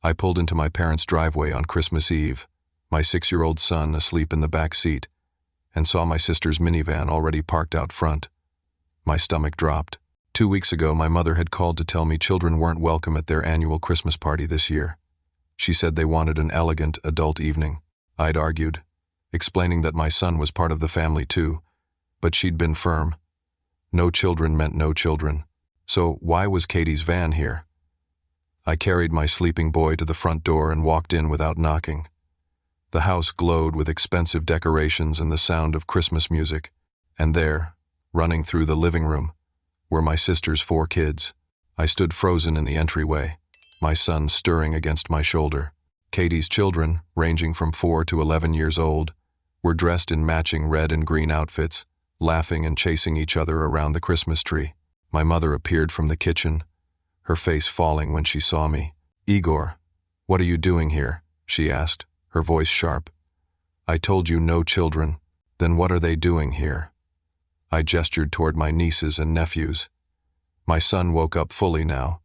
I pulled into my parents' driveway on Christmas Eve, my 6-year-old son asleep in the back seat, and saw my sister's minivan already parked out front. My stomach dropped. 2 weeks ago, my mother had called to tell me children weren't welcome at their annual Christmas party this year. She said they wanted an elegant, adult evening. I'd argued, explaining that my son was part of the family too, but she'd been firm. No children meant no children. So why was Katie's van here? I carried my sleeping boy to the front door and walked in without knocking. The house glowed with expensive decorations and the sound of Christmas music, and there, running through the living room, were my sister's 4 kids. I stood frozen in the entryway, my son stirring against my shoulder. Katie's children, ranging from 4 to 11 years old, were dressed in matching red and green outfits, laughing and chasing each other around the Christmas tree. My mother appeared from the kitchen, her face falling when she saw me. "Igor, what are you doing here?" she asked, her voice sharp. "I told you no children. Then what are they doing here?" I gestured toward my nieces and nephews. My son woke up fully now,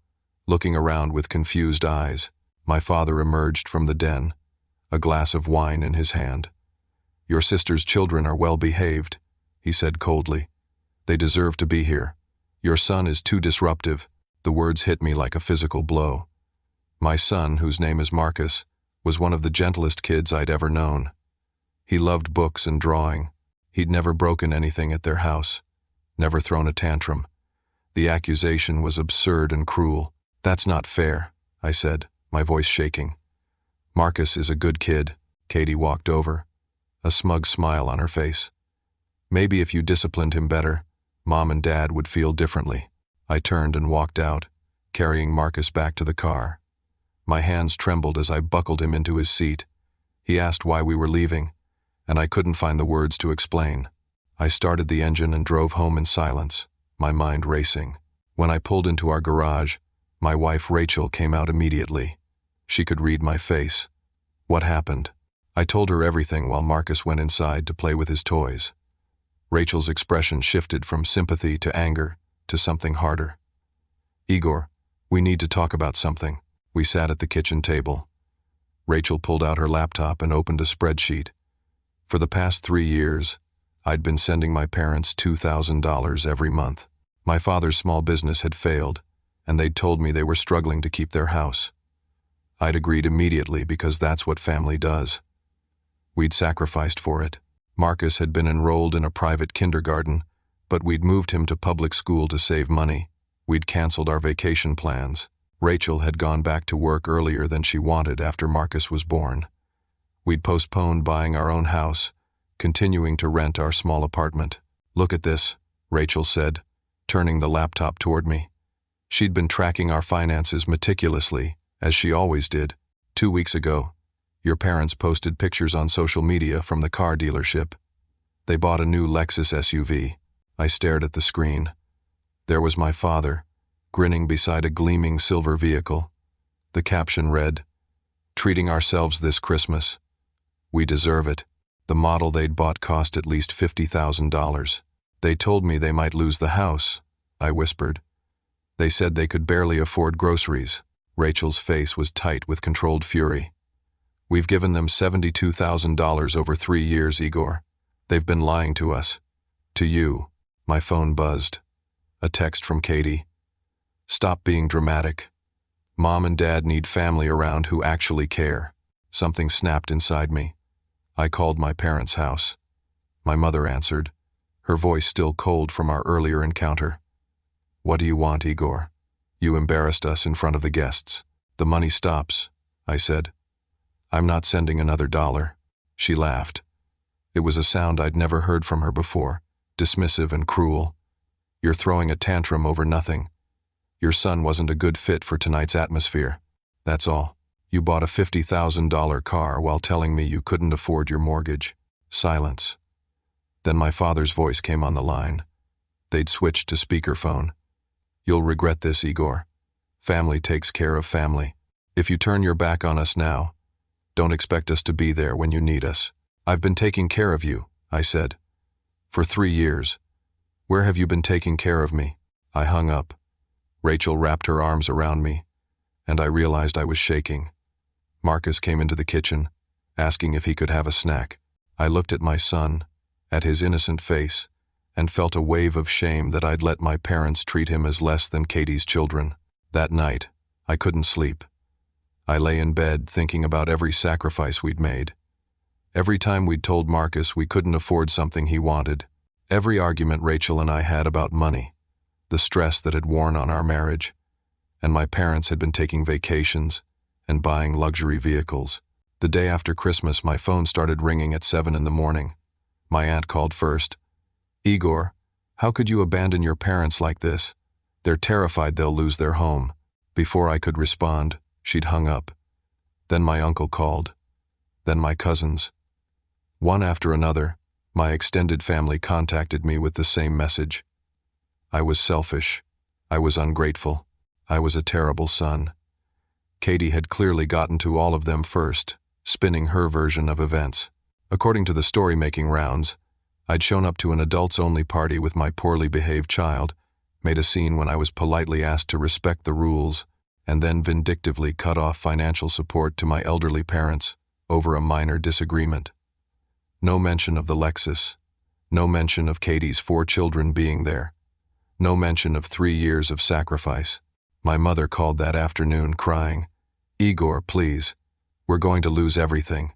looking around with confused eyes. My father emerged from the den, a glass of wine in his hand. "Your sister's children are well behaved," he said coldly. "They deserve to be here. Your son is too disruptive." The words hit me like a physical blow. My son, whose name is Marcus, was one of the gentlest kids I'd ever known. He loved books and drawing. He'd never broken anything at their house, never thrown a tantrum. The accusation was absurd and cruel. "That's not fair," I said, my voice shaking. "Marcus is a good kid." Katie walked over, a smug smile on her face. "Maybe if you disciplined him better, Mom and Dad would feel differently." I turned and walked out, carrying Marcus back to the car. My hands trembled as I buckled him into his seat. He asked why we were leaving, and I couldn't find the words to explain. I started the engine and drove home in silence, my mind racing. When I pulled into our garage, my wife Rachel came out immediately. She could read my face. "What happened?" I told her everything while Marcus went inside to play with his toys. Rachel's expression shifted from sympathy to anger to something harder. "Igor, we need to talk about something." We sat at the kitchen table. Rachel pulled out her laptop and opened a spreadsheet. For the past 3 years, I'd been sending my parents $2,000 every month. My father's small business had failed, and they'd told me they were struggling to keep their house. I'd agreed immediately because that's what family does. We'd sacrificed for it. Marcus had been enrolled in a private kindergarten, but we'd moved him to public school to save money. We'd canceled our vacation plans. Rachel had gone back to work earlier than she wanted after Marcus was born. We'd postponed buying our own house, continuing to rent our small apartment. "Look at this," Rachel said, turning the laptop toward me. She'd been tracking our finances meticulously, as she always did. 2 weeks ago, your parents posted pictures on social media from the car dealership. They bought a new Lexus SUV. I stared at the screen. There was my father, grinning beside a gleaming silver vehicle. The caption read, "Treating ourselves this Christmas. We deserve it." The model they'd bought cost at least $50,000. "They told me they might lose the house," I whispered. "They said they could barely afford groceries." Rachel's face was tight with controlled fury. "We've given them $72,000 over 3 years, Igor. They've been lying to us. To you." My phone buzzed. A text from Katie. "Stop being dramatic. Mom and Dad need family around who actually care." Something snapped inside me. I called my parents' house. My mother answered, her voice still cold from our earlier encounter. "What do you want, Igor? You embarrassed us in front of the guests." "The money stops," I said. "I'm not sending another dollar." She laughed. It was a sound I'd never heard from her before, dismissive and cruel. "You're throwing a tantrum over nothing. Your son wasn't a good fit for tonight's atmosphere. That's all. You bought a $50,000 car while telling me you couldn't afford your mortgage." Silence. Then my father's voice came on the line. They'd switched to speakerphone. "You'll regret this, Igor. Family takes care of family. If you turn your back on us now, don't expect us to be there when you need us." "I've been taking care of you," I said. "For 3 years. Where have you been taking care of me?" I hung up. Rachel wrapped her arms around me, and I realized I was shaking. Marcus came into the kitchen, asking if he could have a snack. I looked at my son, at his innocent face, and felt a wave of shame that I'd let my parents treat him as less than Katie's children. That night, I couldn't sleep. I lay in bed thinking about every sacrifice we'd made. Every time we'd told Marcus we couldn't afford something he wanted. Every argument Rachel and I had about money. The stress that had worn on our marriage. And my parents had been taking vacations and buying luxury vehicles. The day after Christmas, my phone started ringing at 7 in the morning. My aunt called first. "Igor, how could you abandon your parents like this? They're terrified they'll lose their home." Before I could respond, she'd hung up. Then my uncle called. Then my cousins. One after another, my extended family contacted me with the same message. I was selfish. I was ungrateful. I was a terrible son. Katie had clearly gotten to all of them first, spinning her version of events. According to the story-making rounds, I'd shown up to an adults-only party with my poorly behaved child, made a scene when I was politely asked to respect the rules, and then vindictively cut off financial support to my elderly parents over a minor disagreement. No mention of the Lexus. No mention of Katie's 4 children being there. No mention of 3 years of sacrifice. My mother called that afternoon crying, "Igor, please. We're going to lose everything.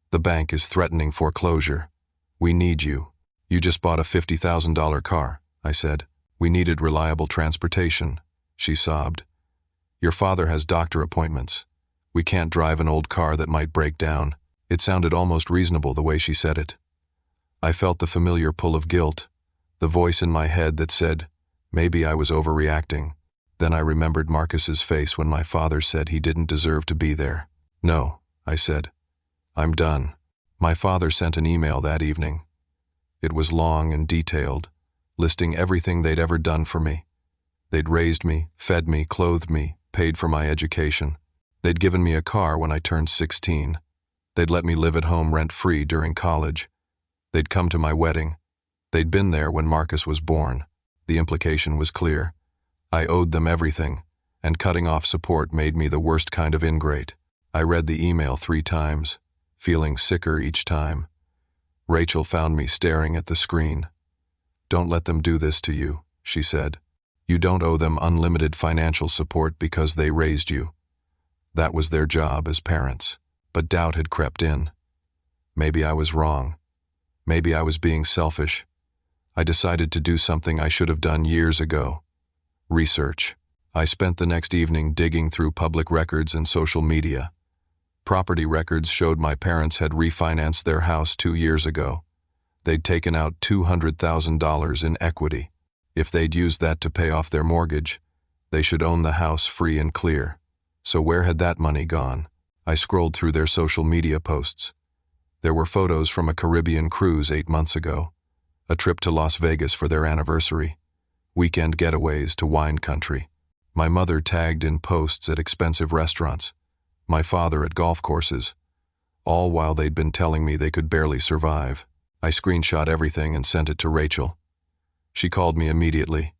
The bank is threatening foreclosure. We need you. You just bought a $50,000 car," I said. "We needed reliable transportation," she sobbed. "Your father has doctor appointments. We can't drive an old car that might break down." It sounded almost reasonable the way she said it. I felt the familiar pull of guilt, the voice in my head that said, maybe I was overreacting. Then I remembered Marcus's face when my father said he didn't deserve to be there. "No," I said. "I'm done." My father sent an email that evening. It was long and detailed, listing everything they'd ever done for me. They'd raised me, fed me, clothed me, paid for my education. They'd given me a car when I turned 16. They'd let me live at home rent-free during college. They'd come to my wedding. They'd been there when Marcus was born. The implication was clear. I owed them everything, and cutting off support made me the worst kind of ingrate. I read the email 3 times, feeling sicker each time. Rachel found me staring at the screen. "Don't let them do this to you," she said. "You don't owe them unlimited financial support because they raised you. That was their job as parents." But doubt had crept in. Maybe I was wrong. Maybe I was being selfish. I decided to do something I should have done years ago. Research. I spent the next evening digging through public records and social media. Property records showed my parents had refinanced their house 2 years ago. They'd taken out $200,000 in equity. If they'd used that to pay off their mortgage, they should own the house free and clear. So where had that money gone? I scrolled through their social media posts. There were photos from a Caribbean cruise 8 months ago, a trip to Las Vegas for their anniversary, weekend getaways to wine country. My mother tagged in posts at expensive restaurants, my father at golf courses, all while they'd been telling me they could barely survive. I screenshot everything and sent it to Rachel. She called me immediately.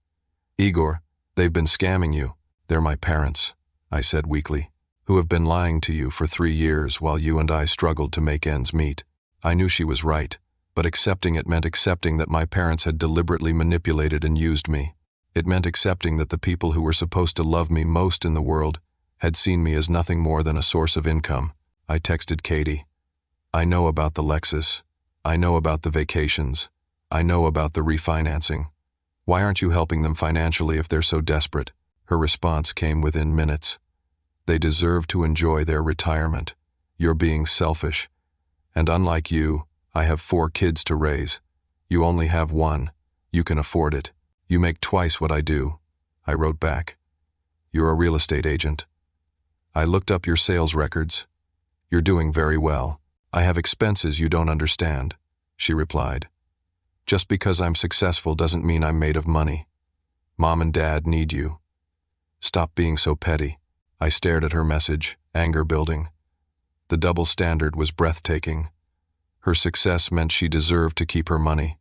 "Igor, they've been scamming you." "They're my parents," I said weakly, "who have been lying to you for 3 years while you and I struggled to make ends meet." I knew she was right, but accepting it meant accepting that my parents had deliberately manipulated and used me. It meant accepting that the people who were supposed to love me most in the world had seen me as nothing more than a source of income. I texted Katie. "I know about the Lexus. I know about the vacations. I know about the refinancing. Why aren't you helping them financially if they're so desperate?" Her response came within minutes. "They deserve to enjoy their retirement. You're being selfish. And unlike you, I have 4 kids to raise. You only have 1. You can afford it. You make twice what I do." I wrote back. "You're a real estate agent. I looked up your sales records. You're doing very well. I have expenses you don't understand," she replied. "Just because I'm successful doesn't mean I'm made of money. Mom and Dad need you. Stop being so petty." I stared at her message, anger building. The double standard was breathtaking. Her success meant she deserved to keep her money.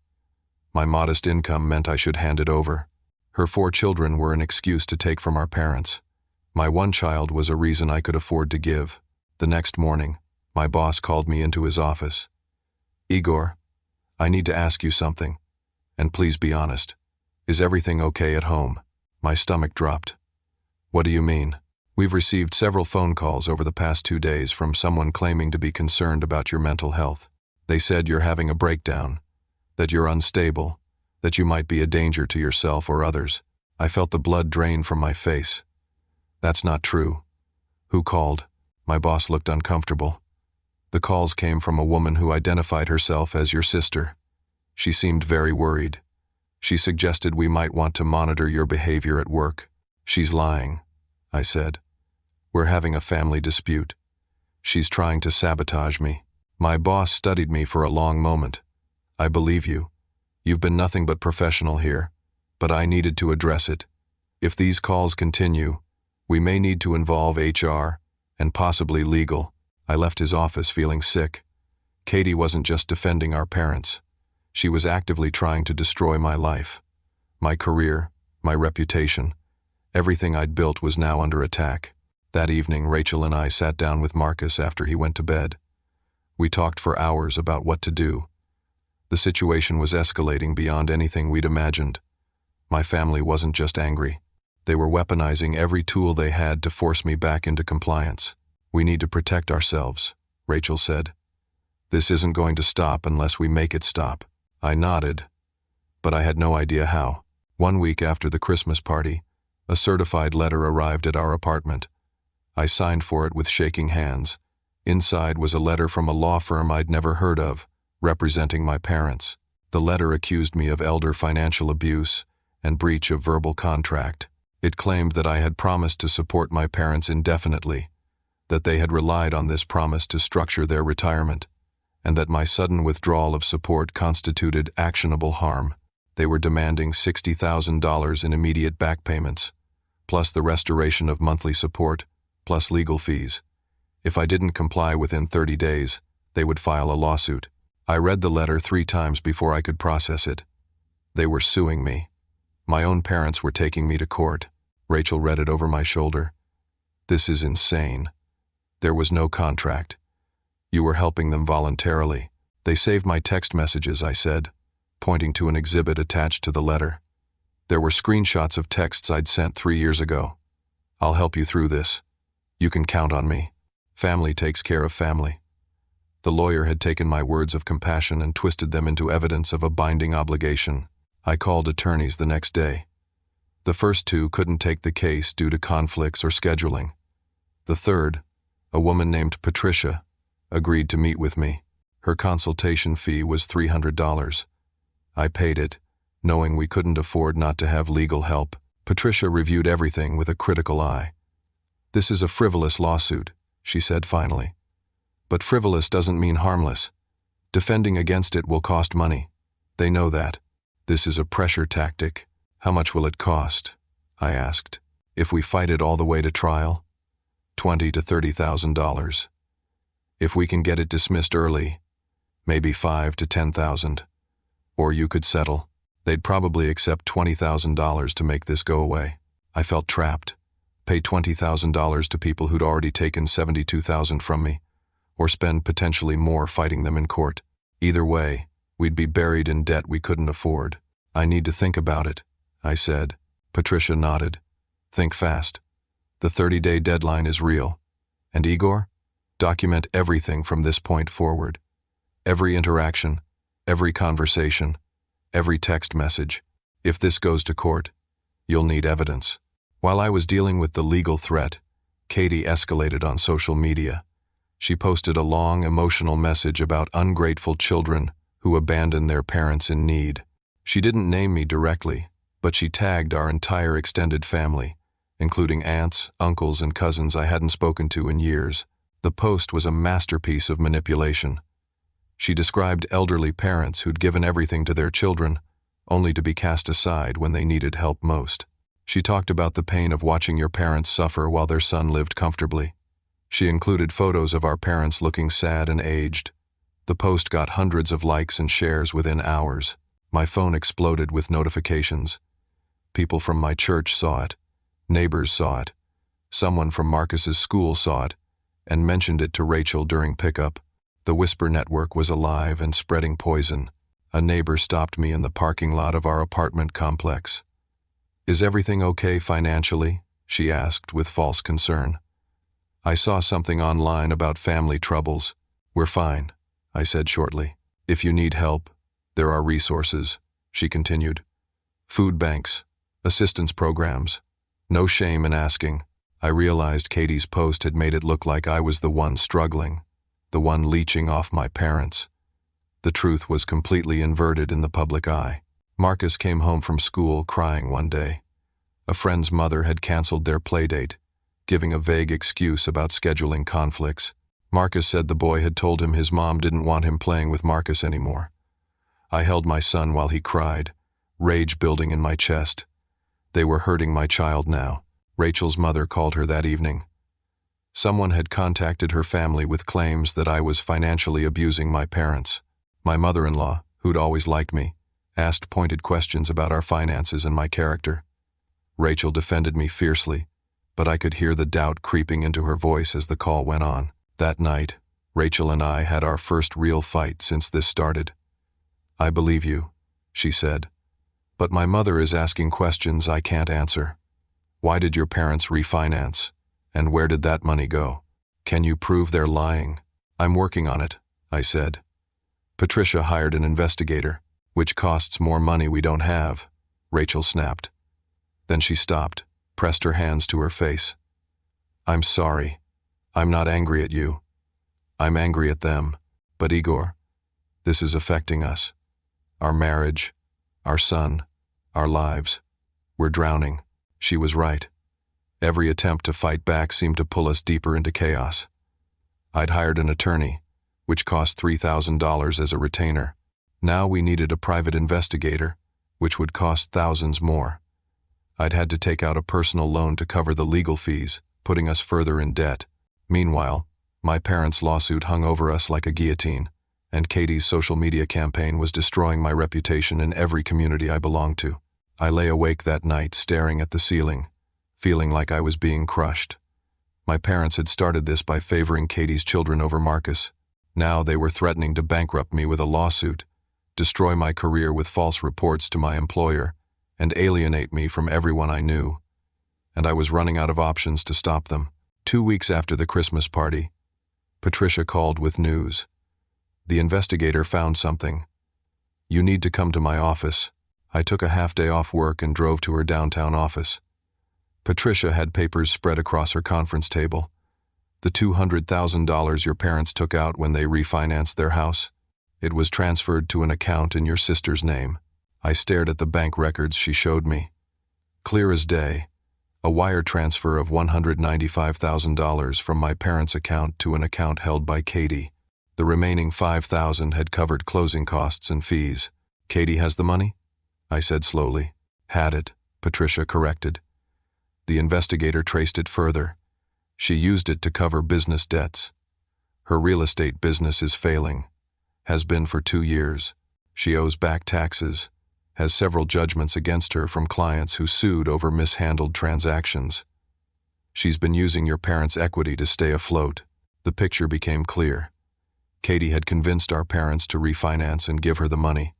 My modest income meant I should hand it over. Her 4 children were an excuse to take from our parents. My 1 child was a reason I could afford to give. The next morning, my boss called me into his office. "Igor, I need to ask you something, and please be honest. Is everything okay at home?" My stomach dropped. "What do you mean?" "We've received several phone calls over the past 2 days from someone claiming to be concerned about your mental health. They said you're having a breakdown, that you're unstable, that you might be a danger to yourself or others." I felt the blood drain from my face. "That's not true." "Who called?" My boss looked uncomfortable. "The calls came from a woman who identified herself as your sister. She seemed very worried. She suggested we might want to monitor your behavior at work." "She's lying," I said. "We're having a family dispute. She's trying to sabotage me." My boss studied me for a long moment. "I believe you. You've been nothing but professional here, but I needed to address it. If these calls continue, we may need to involve HR and possibly legal." I left his office feeling sick. Katie wasn't just defending our parents. She was actively trying to destroy my life. My career, my reputation, everything I'd built was now under attack. That evening, Rachel and I sat down with Marcus after he went to bed. We talked for hours about what to do. The situation was escalating beyond anything we'd imagined. My family wasn't just angry. They were weaponizing every tool they had to force me back into compliance. "We need to protect ourselves," Rachel said. "This isn't going to stop unless we make it stop." I nodded, but I had no idea how. 1 week after the Christmas party, a certified letter arrived at our apartment. I signed for it with shaking hands. Inside was a letter from a law firm I'd never heard of, representing my parents. The letter accused me of elder financial abuse and breach of verbal contract. It claimed that I had promised to support my parents indefinitely, that they had relied on this promise to structure their retirement, and that my sudden withdrawal of support constituted actionable harm. They were demanding $60,000 in immediate back payments, plus the restoration of monthly support, plus legal fees. If I didn't comply within 30 days, they would file a lawsuit. I read the letter 3 times before I could process it. They were suing me. My own parents were taking me to court. Rachel read it over my shoulder. "This is insane. There was no contract. You were helping them voluntarily." "They saved my text messages," I said, pointing to an exhibit attached to the letter. There were screenshots of texts I'd sent 3 years ago. "I'll help you through this. You can count on me. Family takes care of family." The lawyer had taken my words of compassion and twisted them into evidence of a binding obligation. I called attorneys the next day. The first 2 couldn't take the case due to conflicts or scheduling. The third, a woman named Patricia, agreed to meet with me. Her consultation fee was $300. I paid it, knowing we couldn't afford not to have legal help. Patricia reviewed everything with a critical eye. "This is a frivolous lawsuit," she said finally. "But frivolous doesn't mean harmless. Defending against it will cost money. They know that. This is a pressure tactic." "How much will it cost?" I asked. "If we fight it all the way to trial?" $20,000 to $30,000. If we can get it dismissed early, maybe $5,000 to $10,000. Or you could settle. They'd probably accept $20,000 to make this go away. I felt trapped. Pay $20,000 to people who'd already taken $72,000 from me, or spend potentially more fighting them in court. Either way, we'd be buried in debt we couldn't afford. "I need to think about it," I said. Patricia nodded. "Think fast. The 30-day deadline is real. And Igor, document everything from this point forward. Every interaction, every conversation, every text message. If this goes to court, you'll need evidence." While I was dealing with the legal threat, Katie escalated on social media. She posted a long, emotional message about ungrateful children who abandon their parents in need. She didn't name me directly, but she tagged our entire extended family, including aunts, uncles, and cousins I hadn't spoken to in years. The post was a masterpiece of manipulation. She described elderly parents who'd given everything to their children, only to be cast aside when they needed help most. She talked about the pain of watching your parents suffer while their son lived comfortably. She included photos of our parents looking sad and aged. The post got hundreds of likes and shares within hours. My phone exploded with notifications. People from my church saw it. Neighbors saw it. Someone from Marcus's school saw it. and mentioned it to Rachel during pickup. The whisper network was alive and spreading poison. A neighbor stopped me in the parking lot of our apartment complex. "Is everything okay financially?" she asked with false concern. "I saw something online about family troubles." "We're fine," I said shortly. "If you need help, there are resources," she continued. "Food banks, assistance programs. No shame in asking." I realized Katie's post had made it look like I was the one struggling, the one leeching off my parents. The truth was completely inverted in the public eye. Marcus came home from school crying one day. A friend's mother had canceled their playdate, giving a vague excuse about scheduling conflicts. Marcus said the boy had told him his mom didn't want him playing with Marcus anymore. I held my son while he cried, rage building in my chest. They were hurting my child now. Rachel's mother called her that evening. Someone had contacted her family with claims that I was financially abusing my parents. My mother-in-law, who'd always liked me, asked pointed questions about our finances and my character. Rachel defended me fiercely, but I could hear the doubt creeping into her voice as the call went on. That night, Rachel and I had our first real fight since this started. "I believe you," she said, "but my mother is asking questions I can't answer. Why did your parents refinance? And where did that money go? Can you prove they're lying?" "I'm working on it," I said. "Patricia hired an investigator, which costs more money we don't have," Rachel snapped. Then she stopped, pressed her hands to her face. "I'm sorry. I'm not angry at you. I'm angry at them. But Igor, this is affecting us. Our marriage, our son, our lives. We're drowning." She was right. Every attempt to fight back seemed to pull us deeper into chaos. I'd hired an attorney, which cost $3,000 as a retainer. Now we needed a private investigator, which would cost thousands more. I'd had to take out a personal loan to cover the legal fees, putting us further in debt. Meanwhile, my parents' lawsuit hung over us like a guillotine, and Katie's social media campaign was destroying my reputation in every community I belonged to. I lay awake that night staring at the ceiling, feeling like I was being crushed. My parents had started this by favoring Katie's children over Marcus. Now they were threatening to bankrupt me with a lawsuit, destroy my career with false reports to my employer, and alienate me from everyone I knew. And I was running out of options to stop them. 2 weeks after the Christmas party, Patricia called with news. "The investigator found something. You need to come to my office." I took a half-day off work and drove to her downtown office. Patricia had papers spread across her conference table. "The $200,000 your parents took out when they refinanced their house. It was transferred to an account in your sister's name." I stared at the bank records she showed me. Clear as day, a wire transfer of $195,000 from my parents' account to an account held by Katie. The remaining $5,000 had covered closing costs and fees. "Katie has the money?" I said slowly. "Had it," Patricia corrected. The investigator traced it further. She used it to cover business debts. Her real estate business is failing. Has been for 2 years. She owes back taxes. Has several judgments against her from clients who sued over mishandled transactions. She's been using your parents' equity to stay afloat. The picture became clear. Katie had convinced our parents to refinance and give her the money,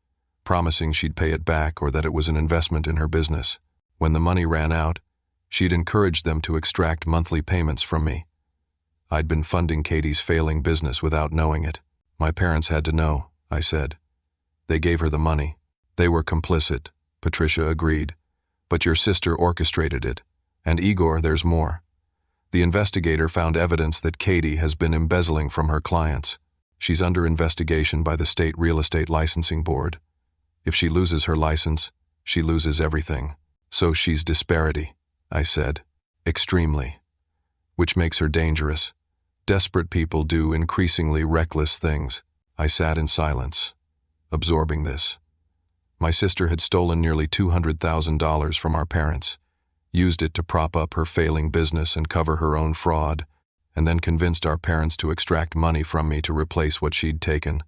promising she'd pay it back or that it was an investment in her business. When the money ran out, she'd encouraged them to extract monthly payments from me. I'd been funding Katie's failing business without knowing it. "My parents had to know," I said. "They gave her the money." "They were complicit," Patricia agreed. "But your sister orchestrated it. And Igor, there's more. The investigator found evidence that Katie has been embezzling from her clients. She's under investigation by the State Real Estate Licensing Board. If she loses her license, she loses everything. So she's disparity," I said. "Extremely. Which makes her dangerous. Desperate people do increasingly reckless things." I sat in silence, absorbing this. My sister had stolen nearly $200,000 from our parents, used it to prop up her failing business and cover her own fraud, and then convinced our parents to extract money from me to replace what she'd taken.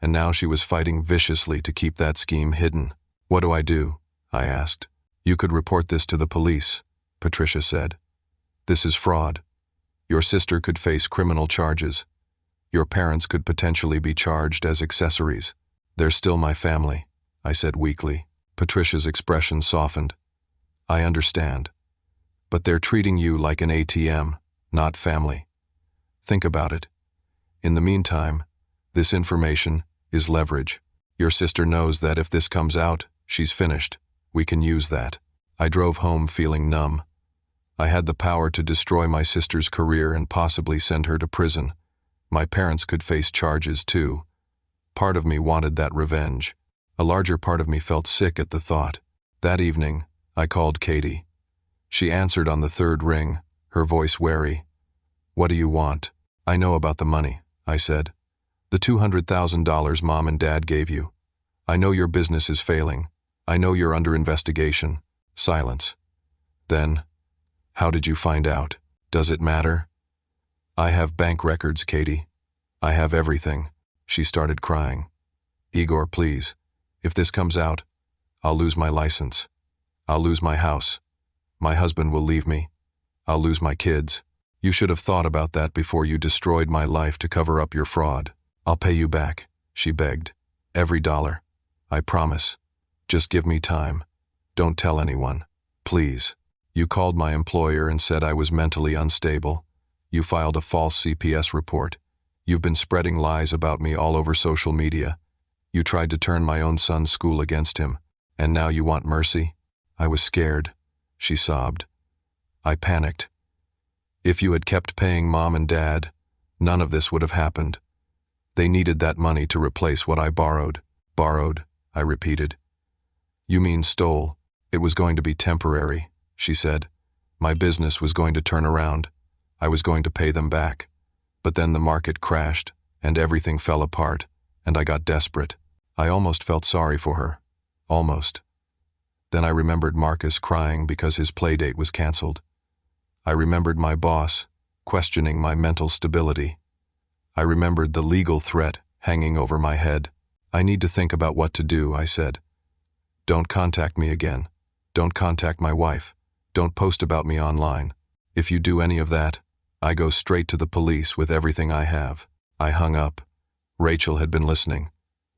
And now she was fighting viciously to keep that scheme hidden. "What do I do?" I asked. "You could report this to the police," Patricia said. "This is fraud. Your sister could face criminal charges. Your parents could potentially be charged as accessories. They're still my family, I said weakly. Patricia's expression softened. I understand. But they're treating you like an ATM, not family. Think about it. In the meantime, this information is leverage. Your sister knows that if this comes out, she's finished. We can use that. I drove home feeling numb. I had the power to destroy my sister's career and possibly send her to prison. My parents could face charges too. Part of me wanted that revenge. A larger part of me felt sick at the thought. That evening, I called Katie. She answered on the third ring, her voice wary. What do you want? I know about the money, I said. The $200,000 Mom and Dad gave you. I know your business is failing. I know you're under investigation. Silence. Then, how did you find out? Does it matter? I have bank records, Katie. I have everything. She started crying. Igor, please. If this comes out, I'll lose my license. I'll lose my house. My husband will leave me. I'll lose my kids. You should have thought about that before you destroyed my life to cover up your fraud. I'll pay you back, she begged. Every dollar. I promise. Just give me time. Don't tell anyone. Please. You called my employer and said I was mentally unstable. You filed a false CPS report. You've been spreading lies about me all over social media. You tried to turn my own son's school against him. And now you want mercy? I was scared, she sobbed. I panicked. If you had kept paying Mom and Dad, none of this would have happened. They needed that money to replace what I borrowed. Borrowed, I repeated. You mean stole. It was going to be temporary, she said. My business was going to turn around. I was going to pay them back. But then the market crashed, and everything fell apart, and I got desperate. I almost felt sorry for her. Almost. Then I remembered Marcus crying because his playdate was canceled. I remembered my boss questioning my mental stability. I remembered the legal threat hanging over my head. I need to think about what to do, I said. Don't contact me again. Don't contact my wife. Don't post about me online. If you do any of that, I go straight to the police with everything I have. I hung up. Rachel had been listening.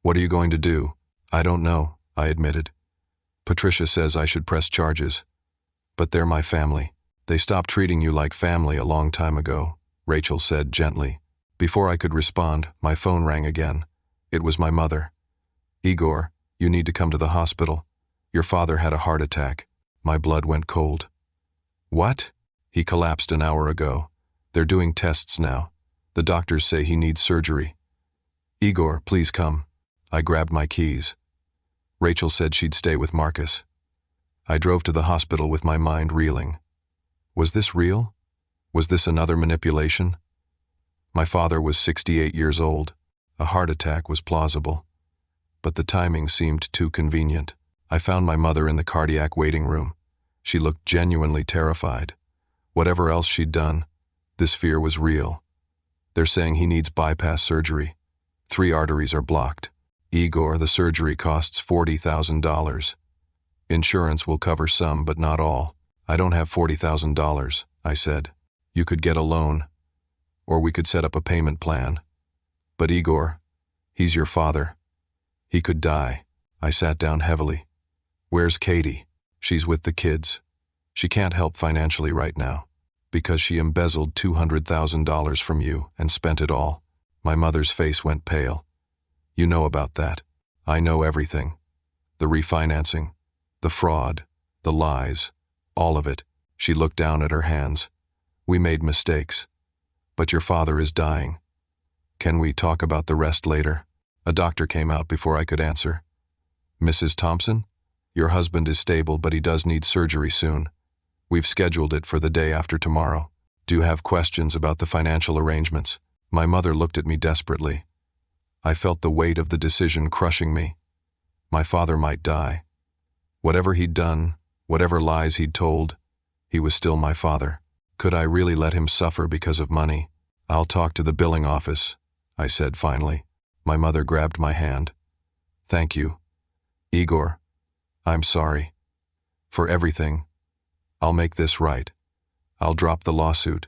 What are you going to do? I don't know, I admitted. Patricia says I should press charges. But they're my family. They stopped treating you like family a long time ago, Rachel said gently. Before I could respond, my phone rang again. It was my mother. Igor, you need to come to the hospital. Your father had a heart attack. My blood went cold. What? He collapsed an hour ago. They're doing tests now. The doctors say he needs surgery. Igor, please come. I grabbed my keys. Rachel said she'd stay with Marcus. I drove to the hospital with my mind reeling. Was this real? Was this another manipulation? My father was 68 years old. A heart attack was plausible. But the timing seemed too convenient. I found my mother in the cardiac waiting room. She looked genuinely terrified. Whatever else she'd done, this fear was real. They're saying he needs bypass surgery. 3 arteries are blocked. Igor, the surgery costs $40,000. Insurance will cover some, but not all. I don't have $40,000, I said. You could get a loan, or we could set up a payment plan. But Igor, he's your father. He could die. I sat down heavily. Where's Katie? She's with the kids. She can't help financially right now, because she embezzled $200,000 from you and spent it all. My mother's face went pale. You know about that. I know everything. The refinancing, the fraud, the lies, all of it. She looked down at her hands. We made mistakes. But your father is dying. Can we talk about the rest later? A doctor came out before I could answer. Mrs. Thompson, your husband is stable, but he does need surgery soon. We've scheduled it for the day after tomorrow. Do you have questions about the financial arrangements? My mother looked at me desperately. I felt the weight of the decision crushing me. My father might die. Whatever he'd done, whatever lies he'd told, he was still my father. Could I really let him suffer because of money? I'll talk to the billing office, I said finally. My mother grabbed my hand. Thank you. Igor, I'm sorry. For everything. I'll make this right. I'll drop the lawsuit.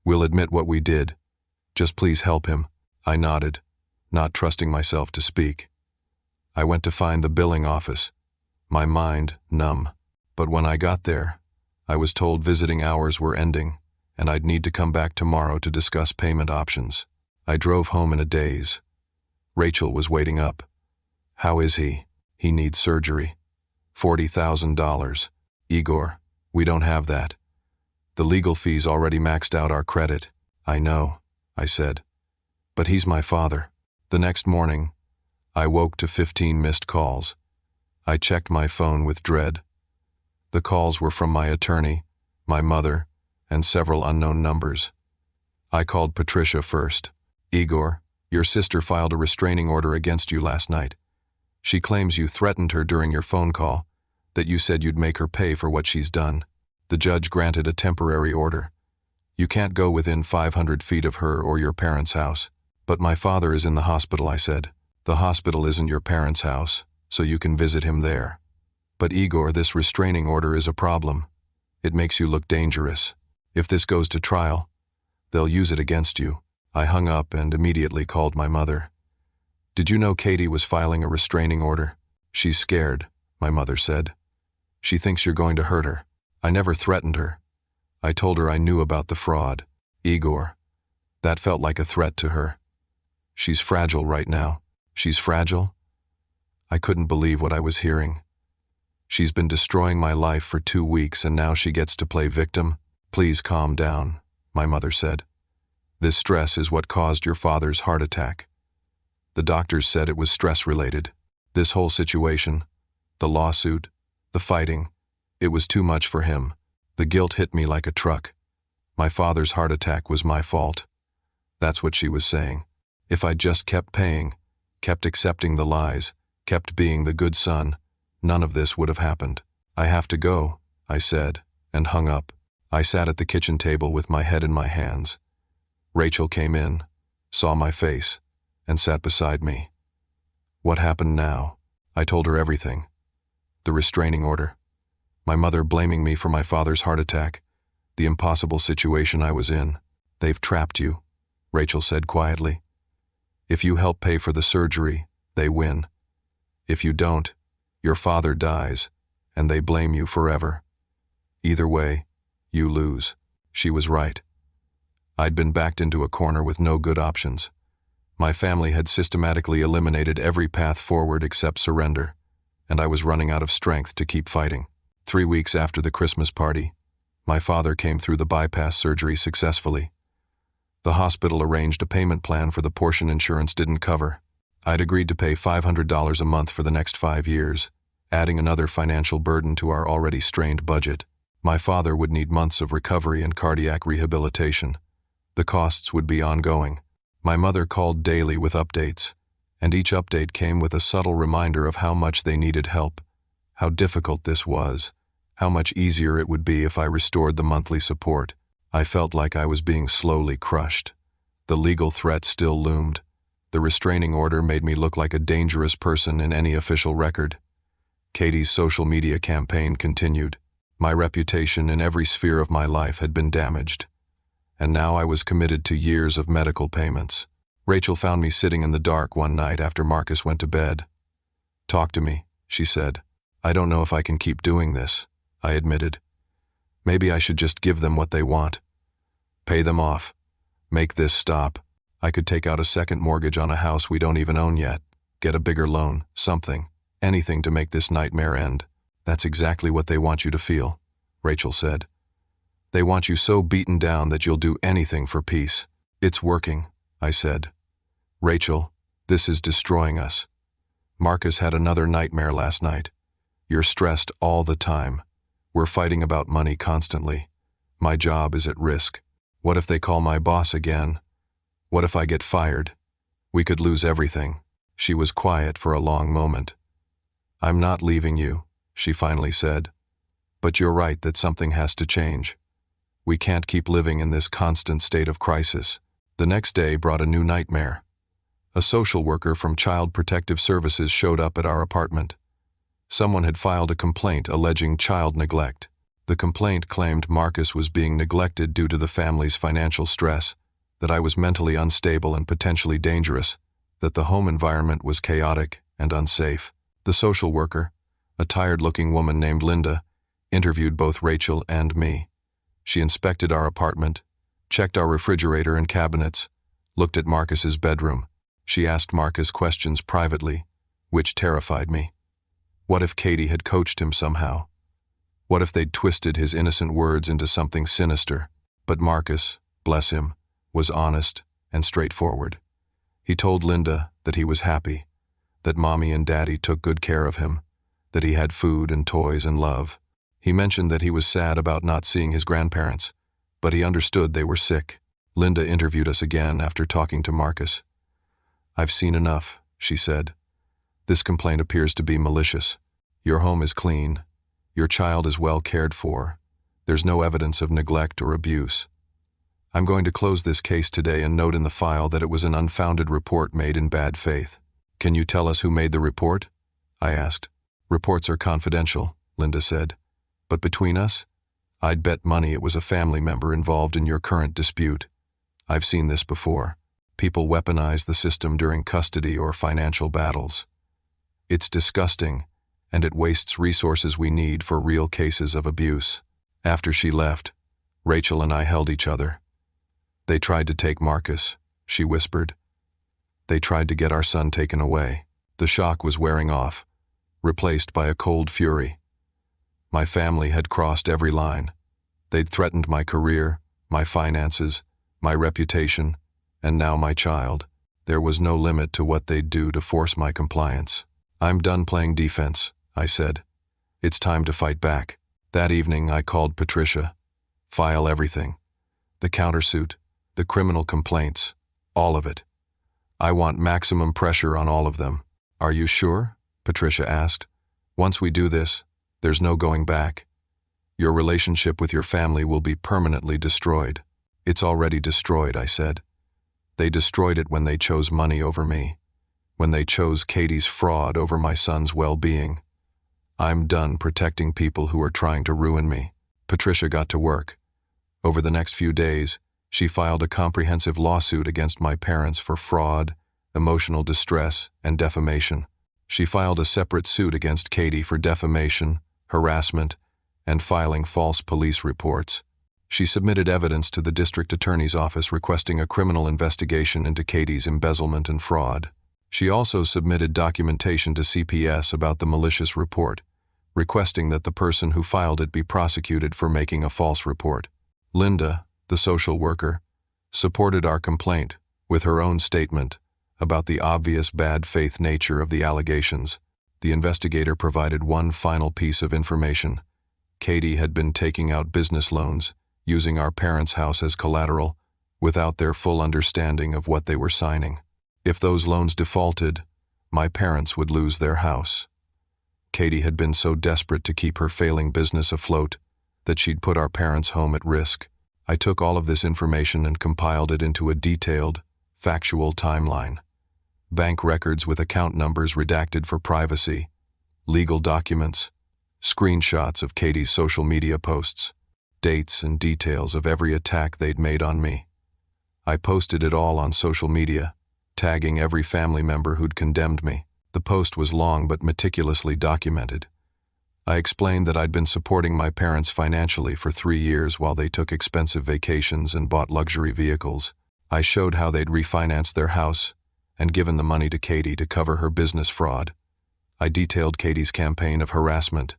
We'll admit what we did. Just please help him. I nodded, not trusting myself to speak. I went to find the billing office, my mind numb. But when I got there, I was told visiting hours were ending, and I'd need to come back tomorrow to discuss payment options. I drove home in a daze. Rachel was waiting up. How is he? He needs surgery. $40,000. Igor, we don't have that. The legal fees already maxed out our credit. I know, I said. But he's my father. The next morning, I woke to 15 missed calls. I checked my phone with dread. The calls were from my attorney, my mother, and several unknown numbers. I called Patricia first. Igor, your sister filed a restraining order against you last night. She claims you threatened her during your phone call, that you said you'd make her pay for what she's done. The judge granted a temporary order. You can't go within 500 feet of her or your parents' house. But my father is in the hospital, I said. The hospital isn't your parents' house, so you can visit him there. But Igor, this restraining order is a problem. It makes you look dangerous. If this goes to trial, they'll use it against you. I hung up and immediately called my mother. Did you know Katie was filing a restraining order? She's scared, my mother said. She thinks you're going to hurt her. I never threatened her. I told her I knew about the fraud. Igor, that felt like a threat to her. She's fragile right now. She's fragile? I couldn't believe what I was hearing. She's been destroying my life for 2 weeks and now she gets to play victim? Please calm down, my mother said. This stress is what caused your father's heart attack. The doctors said it was stress-related. This whole situation, the lawsuit, the fighting, it was too much for him. The guilt hit me like a truck. My father's heart attack was my fault. That's what she was saying. If I just kept paying, kept accepting the lies, kept being the good son, none of this would have happened. I have to go, I said, and hung up. I sat at the kitchen table with my head in my hands. Rachel came in, saw my face, and sat beside me. What happened now? I told her everything. The restraining order. My mother blaming me for my father's heart attack. The impossible situation I was in. They've trapped you, Rachel said quietly. If you help pay for the surgery, they win. If you don't, your father dies, and they blame you forever. Either way, you lose. She was right. I'd been backed into a corner with no good options. My family had systematically eliminated every path forward except surrender, and I was running out of strength to keep fighting. 3 weeks after the Christmas party, my father came through the bypass surgery successfully. The hospital arranged a payment plan for the portion insurance didn't cover. I'd agreed to pay $500 a month for the next 5 years, adding another financial burden to our already strained budget. My father would need months of recovery and cardiac rehabilitation. The costs would be ongoing. My mother called daily with updates, and each update came with a subtle reminder of how much they needed help, how difficult this was, how much easier it would be if I restored the monthly support. I felt like I was being slowly crushed. The legal threat still loomed. The restraining order made me look like a dangerous person in any official record. Katie's social media campaign continued. My reputation in every sphere of my life had been damaged. And now I was committed to years of medical payments. Rachel found me sitting in the dark one night after Marcus went to bed. "Talk to me," she said. "I don't know if I can keep doing this," I admitted. "Maybe I should just give them what they want. Pay them off. Make this stop. I could take out a second mortgage on a house we don't even own yet. Get a bigger loan, something, anything to make this nightmare end." "That's exactly what they want you to feel," Rachel said. "They want you so beaten down that you'll do anything for peace." "It's working," I said. "Rachel, this is destroying us. Marcus had another nightmare last night. You're stressed all the time. We're fighting about money constantly. My job is at risk. What if they call my boss again? What if I get fired? We could lose everything." She was quiet for a long moment. "I'm not leaving you," she finally said. "But you're right that something has to change. We can't keep living in this constant state of crisis." The next day brought a new nightmare. A social worker from Child Protective Services showed up at our apartment. Someone had filed a complaint alleging child neglect. The complaint claimed Marcus was being neglected due to the family's financial stress, that I was mentally unstable and potentially dangerous, that the home environment was chaotic and unsafe. The social worker, a tired-looking woman named Linda, interviewed both Rachel and me. She inspected our apartment, checked our refrigerator and cabinets, looked at Marcus's bedroom. She asked Marcus questions privately, which terrified me. What if Katie had coached him somehow? What if they'd twisted his innocent words into something sinister? But Marcus, bless him, was honest and straightforward. He told Linda that he was happy, that Mommy and Daddy took good care of him, that he had food and toys and love. He mentioned that he was sad about not seeing his grandparents, but he understood they were sick. Linda interviewed us again after talking to Marcus. "I've seen enough," she said. "This complaint appears to be malicious. Your home is clean. Your child is well cared for. There's no evidence of neglect or abuse. I'm going to close this case today and note in the file that it was an unfounded report made in bad faith." "Can you tell us who made the report?" I asked. "Reports are confidential," Linda said. "But between us, I'd bet money it was a family member involved in your current dispute. I've seen this before. People weaponize the system during custody or financial battles. It's disgusting, and it wastes resources we need for real cases of abuse." After she left, Rachel and I held each other. "They tried to take Marcus," she whispered. "They tried to get our son taken away." The shock was wearing off, replaced by a cold fury. My family had crossed every line. They'd threatened my career, my finances, my reputation, and now my child. There was no limit to what they'd do to force my compliance. "I'm done playing defense," I said. "It's time to fight back." That evening I called Patricia. "File everything. The countersuit, the criminal complaints, all of it. I want maximum pressure on all of them." "Are you sure?" Patricia asked. "Once we do this, there's no going back. Your relationship with your family will be permanently destroyed." "It's already destroyed," I said. "They destroyed it when they chose money over me, when they chose Katie's fraud over my son's well-being. I'm done protecting people who are trying to ruin me." Patricia got to work. Over the next few days, she filed a comprehensive lawsuit against my parents for fraud, emotional distress, and defamation. She filed a separate suit against Katie for defamation, harassment, and filing false police reports. She submitted evidence to the district attorney's office requesting a criminal investigation into Katie's embezzlement and fraud. She also submitted documentation to CPS about the malicious report, requesting that the person who filed it be prosecuted for making a false report. Linda, the social worker, supported our complaint with her own statement about the obvious bad faith nature of the allegations. The investigator provided one final piece of information. Katie had been taking out business loans, using our parents' house as collateral, without their full understanding of what they were signing. If those loans defaulted, my parents would lose their house. Katie had been so desperate to keep her failing business afloat that she'd put our parents' home at risk. I took all of this information and compiled it into a detailed, factual timeline. Bank records with account numbers redacted for privacy, legal documents, screenshots of Katie's social media posts, dates and details of every attack they'd made on me. I posted it all on social media, tagging every family member who'd condemned me. The post was long but meticulously documented. I explained that I'd been supporting my parents financially for 3 years while they took expensive vacations and bought luxury vehicles. I showed how they'd refinanced their house and given the money to Katie to cover her business fraud. I detailed Katie's campaign of harassment,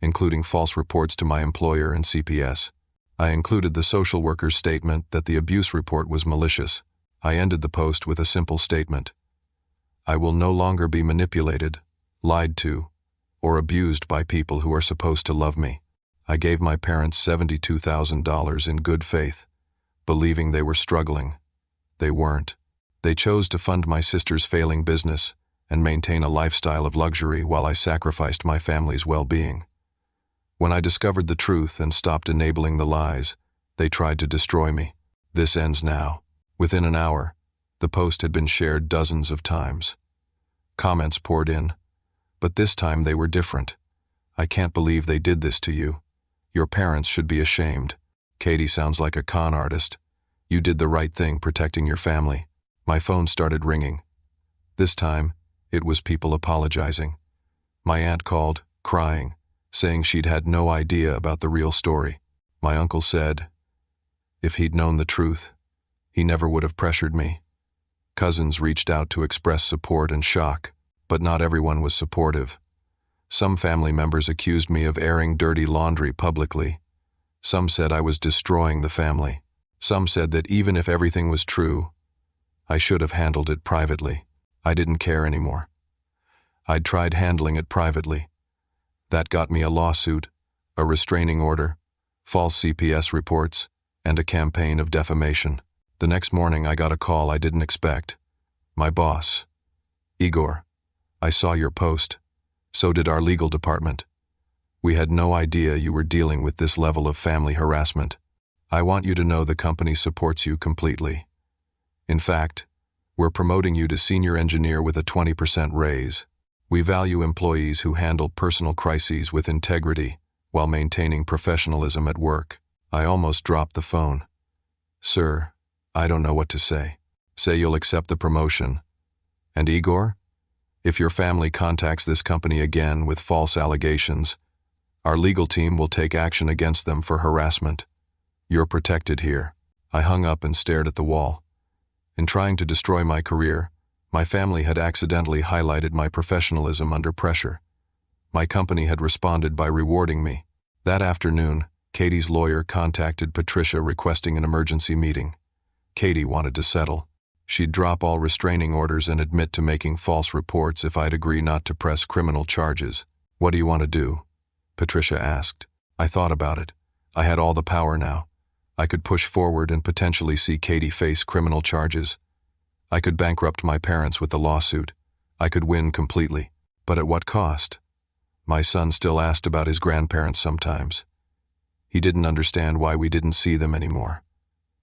including false reports to my employer and CPS. I included the social worker's statement that the abuse report was malicious. I ended the post with a simple statement: "I will no longer be manipulated, lied to, or abused by people who are supposed to love me." I gave my parents $72,000 in good faith, believing they were struggling. They weren't. They chose to fund my sister's failing business and maintain a lifestyle of luxury while I sacrificed my family's well-being. When I discovered the truth and stopped enabling the lies, they tried to destroy me. This ends now. Within an hour, the post had been shared dozens of times. Comments poured in, but this time they were different. "I can't believe they did this to you. Your parents should be ashamed. Katie sounds like a con artist. You did the right thing protecting your family. My phone started ringing. This time, it was people apologizing. My aunt called, crying, saying she'd had no idea about the real story. My uncle said, if he'd known the truth, he never would have pressured me. Cousins reached out to express support and shock, but not everyone was supportive. Some family members accused me of airing dirty laundry publicly. Some said I was destroying the family. Some said that even if everything was true, I should have handled it privately. I didn't care anymore. I'd tried handling it privately. That got me a lawsuit, a restraining order, false CPS reports, and a campaign of defamation. The next morning I got a call I didn't expect. My boss. Igor, I saw your post. So did our legal department. We had no idea you were dealing with this level of family harassment. I want you to know the company supports you completely. In fact, we're promoting you to senior engineer with a 20% raise. We value employees who handle personal crises with integrity while maintaining professionalism at work. I almost dropped the phone. Sir, I don't know what to say. Say you'll accept the promotion. And Igor, if your family contacts this company again with false allegations, our legal team will take action against them for harassment. You're protected here. I hung up and stared at the wall. In trying to destroy my career, my family had accidentally highlighted my professionalism under pressure. My company had responded by rewarding me. That afternoon, Katie's lawyer contacted Patricia requesting an emergency meeting. Katie wanted to settle. She'd drop all restraining orders and admit to making false reports if I'd agree not to press criminal charges. What do you want to do? Patricia asked. I thought about it. I had all the power now. I could push forward and potentially see Katie face criminal charges. I could bankrupt my parents with the lawsuit. I could win completely. But at what cost? My son still asked about his grandparents sometimes. He didn't understand why we didn't see them anymore.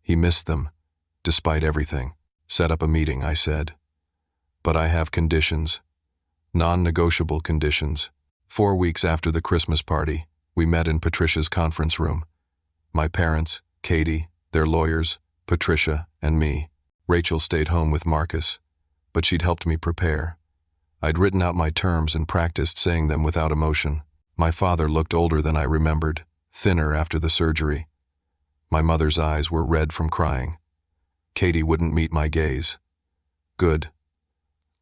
He missed them, despite everything. Set up a meeting, I said. But I have conditions. Non-negotiable conditions. 4 weeks after the Christmas party, we met in Patricia's conference room. My parents, Katie, their lawyers, Patricia, and me. Rachel stayed home with Marcus, but she'd helped me prepare. I'd written out my terms and practiced saying them without emotion. My father looked older than I remembered, thinner after the surgery. My mother's eyes were red from crying. Katie wouldn't meet my gaze. Good.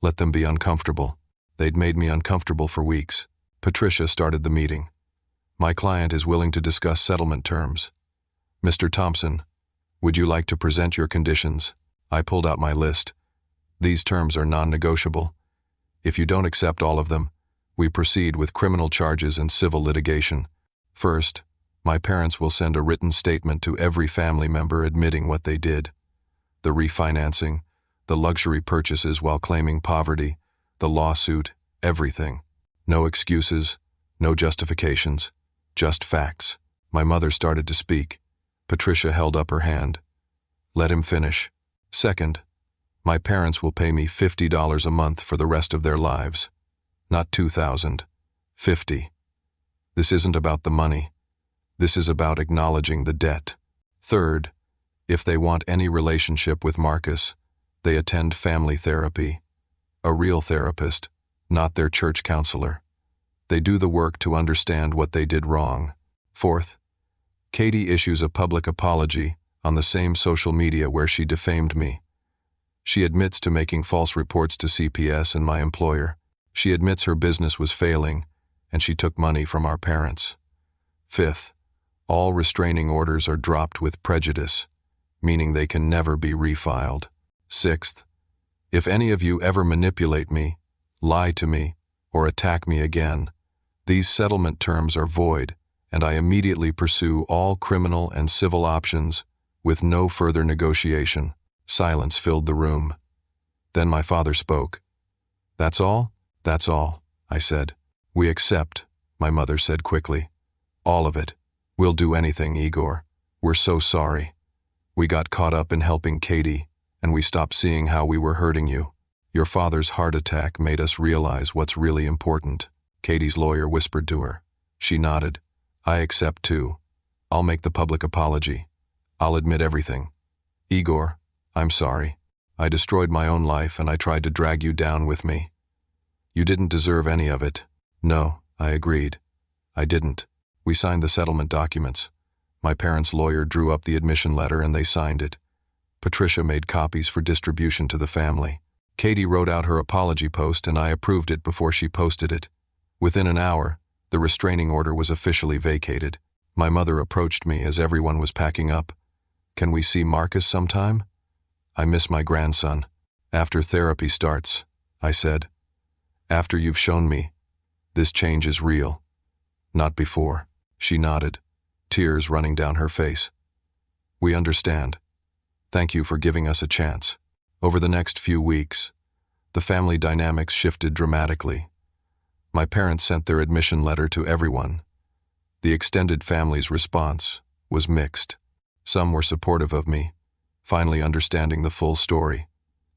Let them be uncomfortable. They'd made me uncomfortable for weeks. Patricia started the meeting. My client is willing to discuss settlement terms. Mr. Thompson, would you like to present your conditions? I pulled out my list. These terms are non-negotiable. If you don't accept all of them, we proceed with criminal charges and civil litigation. First, my parents will send a written statement to every family member admitting what they did. The refinancing, the luxury purchases while claiming poverty, the lawsuit, everything. No excuses, no justifications, just facts. My mother started to speak. Patricia held up her hand. Let him finish. Second, my parents will pay me $50 a month for the rest of their lives. Not $2,000. $50. This isn't about the money. This is about acknowledging the debt. Third, if they want any relationship with Marcus, they attend family therapy. A real therapist, not their church counselor. They do the work to understand what they did wrong. Fourth, Katie issues a public apology on the same social media where she defamed me. She admits to making false reports to CPS and my employer. She admits her business was failing, and she took money from our parents. Fifth, all restraining orders are dropped with prejudice, meaning they can never be refiled. Sixth, if any of you ever manipulate me, lie to me, or attack me again, these settlement terms are void, and I immediately pursue all criminal and civil options with no further negotiation. Silence filled the room. Then my father spoke. That's all? That's all, I said. We accept, my mother said quickly. All of it. We'll do anything, Igor. We're so sorry. We got caught up in helping Katie, and we stopped seeing how we were hurting you. Your father's heart attack made us realize what's really important. Katie's lawyer whispered to her. She nodded. I accept too. I'll make the public apology. I'll admit everything. Igor, I'm sorry. I destroyed my own life and I tried to drag you down with me. You didn't deserve any of it. No, I agreed. I didn't. We signed the settlement documents. My parents' lawyer drew up the admission letter and they signed it. Patricia made copies for distribution to the family. Katie wrote out her apology post and I approved it before she posted it. Within an hour, the restraining order was officially vacated. My mother approached me as everyone was packing up. Can we see Marcus sometime? I miss my grandson. After therapy starts, I said. After you've shown me, this change is real. Not before. She nodded, tears running down her face. We understand. Thank you for giving us a chance. Over the next few weeks, the family dynamics shifted dramatically. My parents sent their admission letter to everyone. The extended family's response was mixed. Some were supportive of me, finally understanding the full story.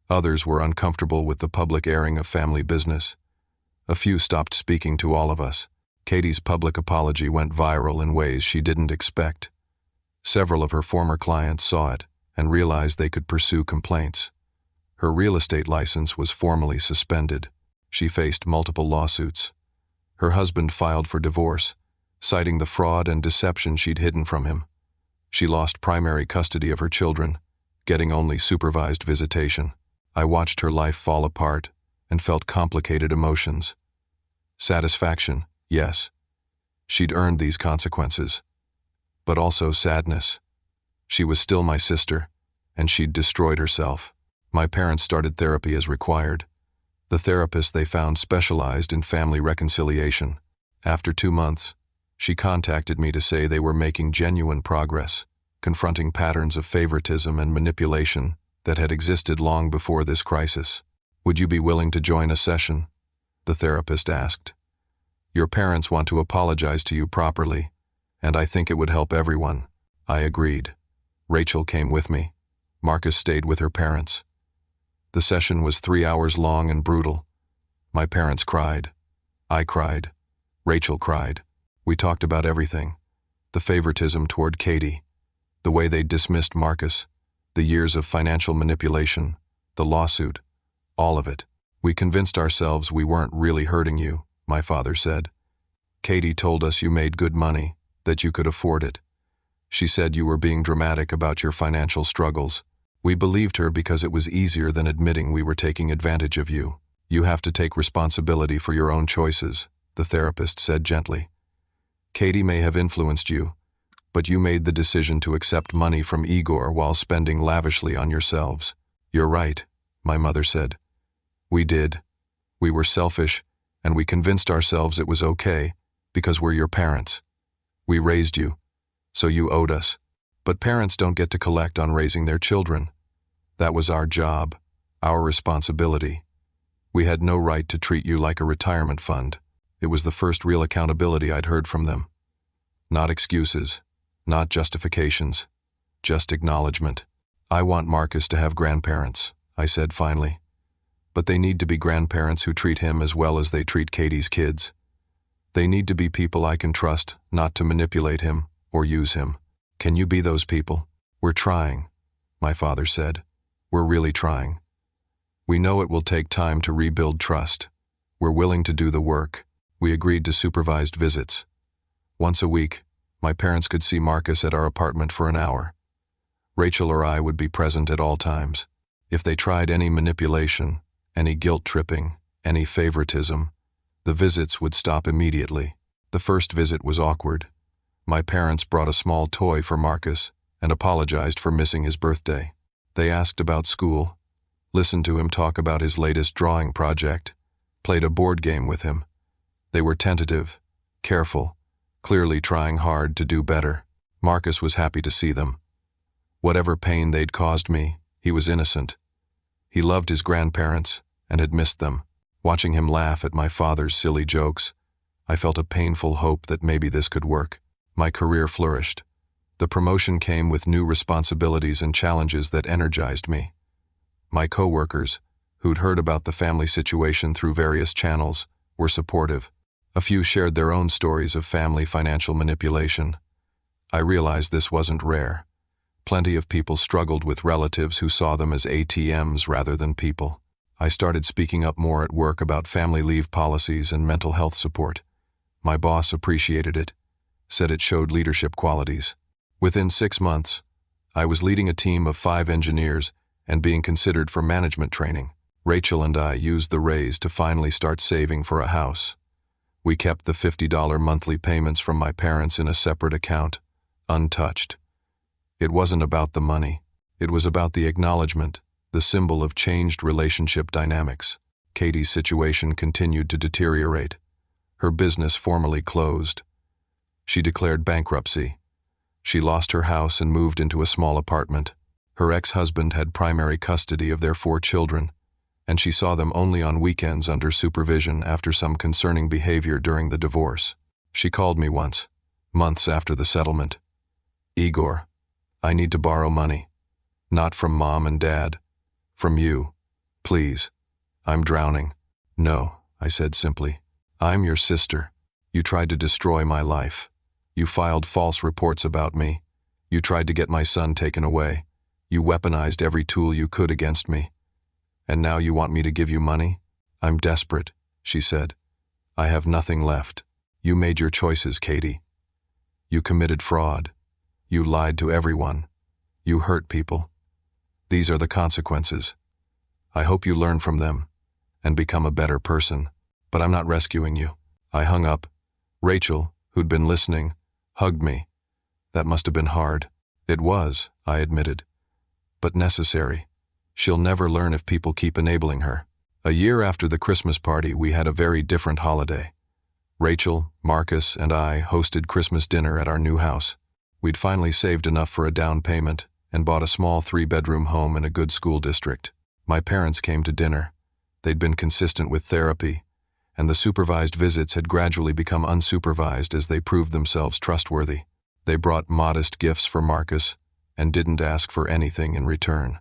Others were uncomfortable with the public airing of family business. A few stopped speaking to all of us. Katie's public apology went viral in ways she didn't expect. Several of her former clients saw it and realized they could pursue complaints. Her real estate license was formally suspended. She faced multiple lawsuits. Her husband filed for divorce, citing the fraud and deception she'd hidden from him. She lost primary custody of her children, getting only supervised visitation. I watched her life fall apart and felt complicated emotions. Satisfaction, yes. She'd earned these consequences. But also sadness. She was still my sister, and she'd destroyed herself. My parents started therapy as required. The therapist they found specialized in family reconciliation. After 2 months, she contacted me to say they were making genuine progress, confronting patterns of favoritism and manipulation that had existed long before this crisis. Would you be willing to join a session? The therapist asked. Your parents want to apologize to you properly, and I think it would help everyone. I agreed. Rachel came with me. Marcus stayed with her parents. The session was 3 hours long and brutal. My parents cried. I cried. Rachel cried. We talked about everything. The favoritism toward Katie, the way they dismissed Marcus, the years of financial manipulation, the lawsuit, all of it. We convinced ourselves we weren't really hurting you, my father said. Katie told us you made good money, that you could afford it. She said you were being dramatic about your financial struggles. We believed her because it was easier than admitting we were taking advantage of you. You have to take responsibility for your own choices, the therapist said gently. Katie may have influenced you, but you made the decision to accept money from Igor while spending lavishly on yourselves. You're right, my mother said. We did. We were selfish, and we convinced ourselves it was okay, because we're your parents. We raised you, so you owed us. But parents don't get to collect on raising their children. That was our job, our responsibility. We had no right to treat you like a retirement fund. It was the first real accountability I'd heard from them. Not excuses, not justifications, just acknowledgement. I want Marcus to have grandparents, I said finally. But they need to be grandparents who treat him as well as they treat Katie's kids. They need to be people I can trust, not to manipulate him or use him. Can you be those people? We're trying, my father said. We're really trying. We know it will take time to rebuild trust. We're willing to do the work. We agreed to supervised visits. Once a week, my parents could see Marcus at our apartment for an hour. Rachel or I would be present at all times. If they tried any manipulation, any guilt-tripping, any favoritism, the visits would stop immediately. The first visit was awkward. My parents brought a small toy for Marcus and apologized for missing his birthday. They asked about school, listened to him talk about his latest drawing project, played a board game with him. They were tentative, careful, clearly trying hard to do better. Marcus was happy to see them. Whatever pain they'd caused me, he was innocent. He loved his grandparents and had missed them. Watching him laugh at my father's silly jokes, I felt a painful hope that maybe this could work. My career flourished. The promotion came with new responsibilities and challenges that energized me. My co-workers, who'd heard about the family situation through various channels, were supportive. A few shared their own stories of family financial manipulation. I realized this wasn't rare. Plenty of people struggled with relatives who saw them as ATMs rather than people. I started speaking up more at work about family leave policies and mental health support. My boss appreciated it, said it showed leadership qualities. Within 6 months, I was leading a team of 5 engineers and being considered for management training. Rachel and I used the raise to finally start saving for a house. We kept the $50 monthly payments from my parents in a separate account, untouched. It wasn't about the money. It was about the acknowledgement, the symbol of changed relationship dynamics. Katie's situation continued to deteriorate. Her business formally closed. She declared bankruptcy. She lost her house and moved into a small apartment. Her ex-husband had primary custody of their 4 children, and she saw them only on weekends under supervision after some concerning behavior during the divorce. She called me once, months after the settlement. "Igor, I need to borrow money. Not from Mom and Dad. From you. Please. I'm drowning." "No," I said simply. "I'm your sister. You tried to destroy my life. You filed false reports about me. You tried to get my son taken away. You weaponized every tool you could against me. And now you want me to give you money? I'm desperate," she said. "I have nothing left. You made your choices, Katie. You committed fraud. You lied to everyone. You hurt people. These are the consequences. I hope you learn from them and become a better person. But I'm not rescuing you." I hung up. Rachel, who'd been listening, hugged me. "That must have been hard." "It was," I admitted, "but necessary. She'll never learn if people keep enabling her." A year after the Christmas party, we had a very different holiday. Rachel, Marcus, and I hosted Christmas dinner at our new house. We'd finally saved enough for a down payment and bought a small 3-bedroom home in a good school district. My parents came to dinner. They'd been consistent with therapy, and the supervised visits had gradually become unsupervised as they proved themselves trustworthy. They brought modest gifts for Marcus and didn't ask for anything in return.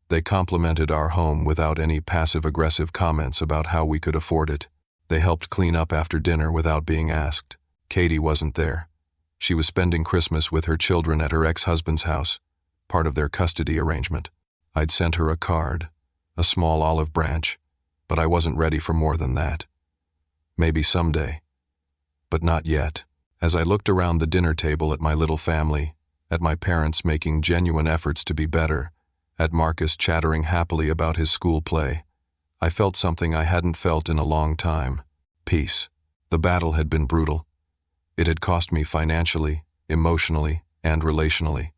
They complimented our home without any passive-aggressive comments about how we could afford it. They helped clean up after dinner without being asked. Katie wasn't there. She was spending Christmas with her children at her ex-husband's house, part of their custody arrangement. I'd sent her a card, a small olive branch, but I wasn't ready for more than that. Maybe someday, but not yet. As I looked around the dinner table at my little family, at my parents making genuine efforts to be better, at Marcus chattering happily about his school play, I felt something I hadn't felt in a long time: peace. The battle had been brutal. It had cost me financially, emotionally, and relationally.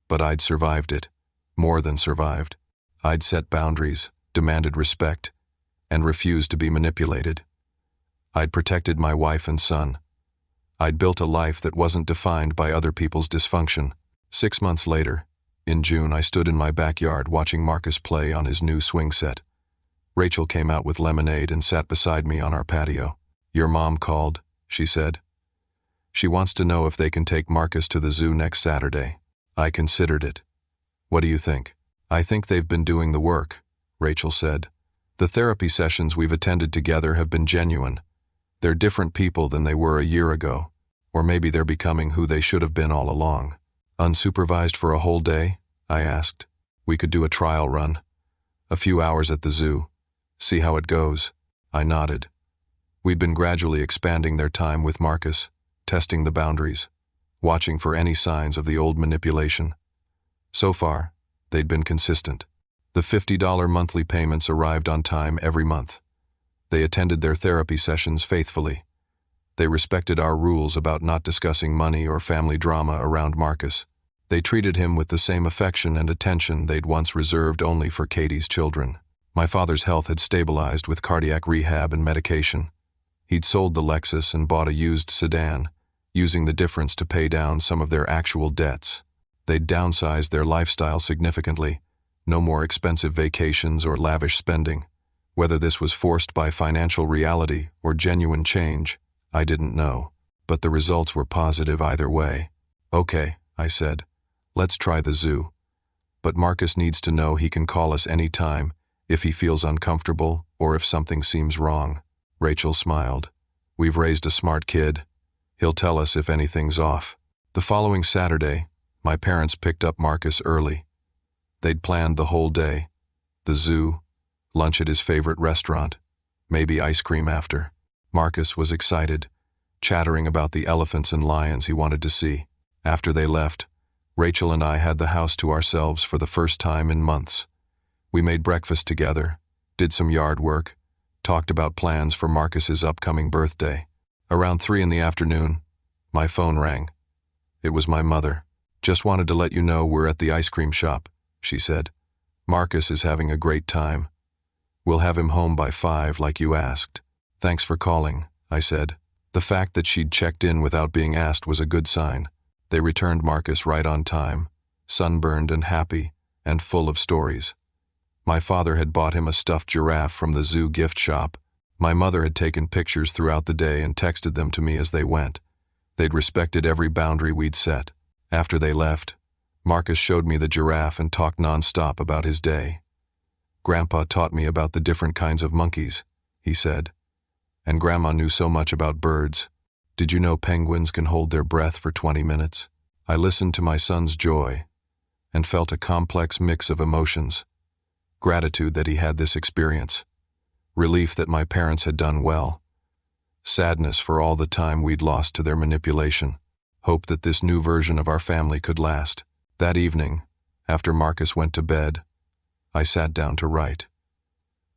But I'd survived it, more than survived. I'd set boundaries, demanded respect, and refused to be manipulated. I'd protected my wife and son. I'd built a life that wasn't defined by other people's dysfunction. 6 months later, in June, I stood in my backyard watching Marcus play on his new swing set. Rachel came out with lemonade and sat beside me on our patio. "Your mom called," she said. "She wants to know if they can take Marcus to the zoo next Saturday." I considered it. "What do you think?" "I think they've been doing the work," Rachel said. "The therapy sessions we've attended together have been genuine. They're different people than they were a year ago, or maybe they're becoming who they should have been all along." "Unsupervised for a whole day?" I asked. "We could do a trial run. A few hours at the zoo. See how it goes." I nodded. We'd been gradually expanding their time with Marcus, testing the boundaries, watching for any signs of the old manipulation. So far, they'd been consistent. The $50 monthly payments arrived on time every month. They attended their therapy sessions faithfully. They respected our rules about not discussing money or family drama around Marcus. They treated him with the same affection and attention they'd once reserved only for Katie's children. My father's health had stabilized with cardiac rehab and medication. He'd sold the Lexus and bought a used sedan, using the difference to pay down some of their actual debts. They'd downsized their lifestyle significantly. No more expensive vacations or lavish spending. Whether this was forced by financial reality or genuine change, I didn't know. But the results were positive either way. "Okay," I said. "Let's try the zoo. But Marcus needs to know he can call us any time if he feels uncomfortable or if something seems wrong." Rachel smiled. We've raised a smart kid. He'll tell us if anything's off. The following Saturday, my parents picked up Marcus early. They'd planned the whole day. The zoo, lunch at his favorite restaurant, maybe ice cream after. Marcus was excited, chattering about the elephants and lions he wanted to see. After they left, Rachel and I had the house to ourselves for the first time in months. We made breakfast together, did some yard work, talked about plans for Marcus's upcoming birthday. Around 3 in the afternoon, my phone rang. It was my mother. "Just wanted to let you know we're at the ice cream shop," she said. "Marcus is having a great time. We'll have him home by 5 like you asked." "Thanks for calling," I said. The fact that she'd checked in without being asked was a good sign. They returned Marcus right on time, sunburned and happy, and full of stories. My father had bought him a stuffed giraffe from the zoo gift shop. My mother had taken pictures throughout the day and texted them to me as they went. They'd respected every boundary we'd set. After they left, Marcus showed me the giraffe and talked nonstop about his day. "Grandpa taught me about the different kinds of monkeys," he said. "And Grandma knew so much about birds. Did you know penguins can hold their breath for 20 minutes? I listened to my son's joy and felt a complex mix of emotions. Gratitude that he had this experience. Relief that my parents had done well. Sadness for all the time we'd lost to their manipulation. Hope that this new version of our family could last. That evening, after Marcus went to bed, I sat down to write.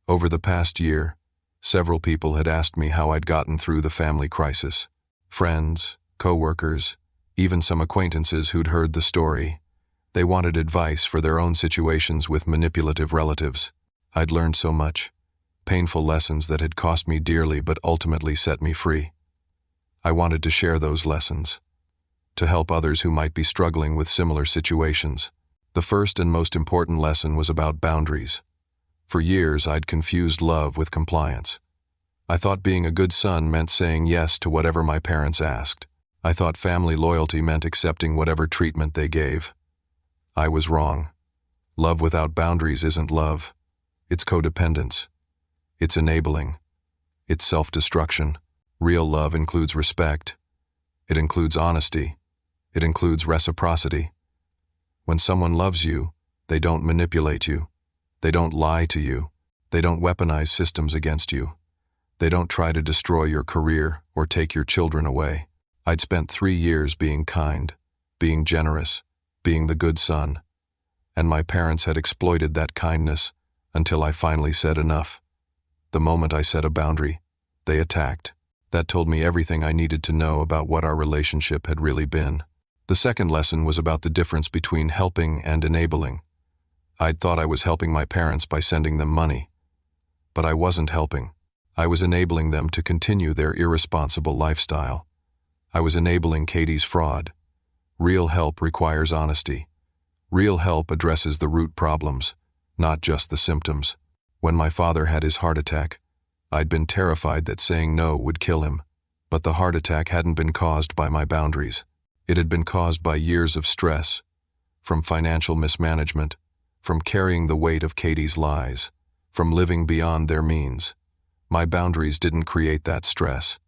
Over the past year, several people had asked me how I'd gotten through the family crisis. Friends, co-workers, even some acquaintances who'd heard the story. They wanted advice for their own situations with manipulative relatives. I'd learned so much. Painful lessons that had cost me dearly but ultimately set me free. I wanted to share those lessons, to help others who might be struggling with similar situations. The first and most important lesson was about boundaries. For years, I'd confused love with compliance. I thought being a good son meant saying yes to whatever my parents asked. I thought family loyalty meant accepting whatever treatment they gave. I was wrong. Love without boundaries isn't love. It's codependence. It's enabling. It's self-destruction. Real love includes respect. It includes honesty. It includes reciprocity. When someone loves you, they don't manipulate you. They don't lie to you. They don't weaponize systems against you. They don't try to destroy your career or take your children away. I'd spent 3 years being kind, being generous, being the good son, and my parents had exploited that kindness until I finally said enough. The moment I set a boundary, they attacked. That told me everything I needed to know about what our relationship had really been. The second lesson was about the difference between helping and enabling. I'd thought I was helping my parents by sending them money. But I wasn't helping. I was enabling them to continue their irresponsible lifestyle. I was enabling Katie's fraud. Real help requires honesty. Real help addresses the root problems, not just the symptoms. When my father had his heart attack, I'd been terrified that saying no would kill him. But the heart attack hadn't been caused by my boundaries. It had been caused by years of stress, from financial mismanagement, from carrying the weight of Katie's lies, from living beyond their means. My boundaries didn't create that stress.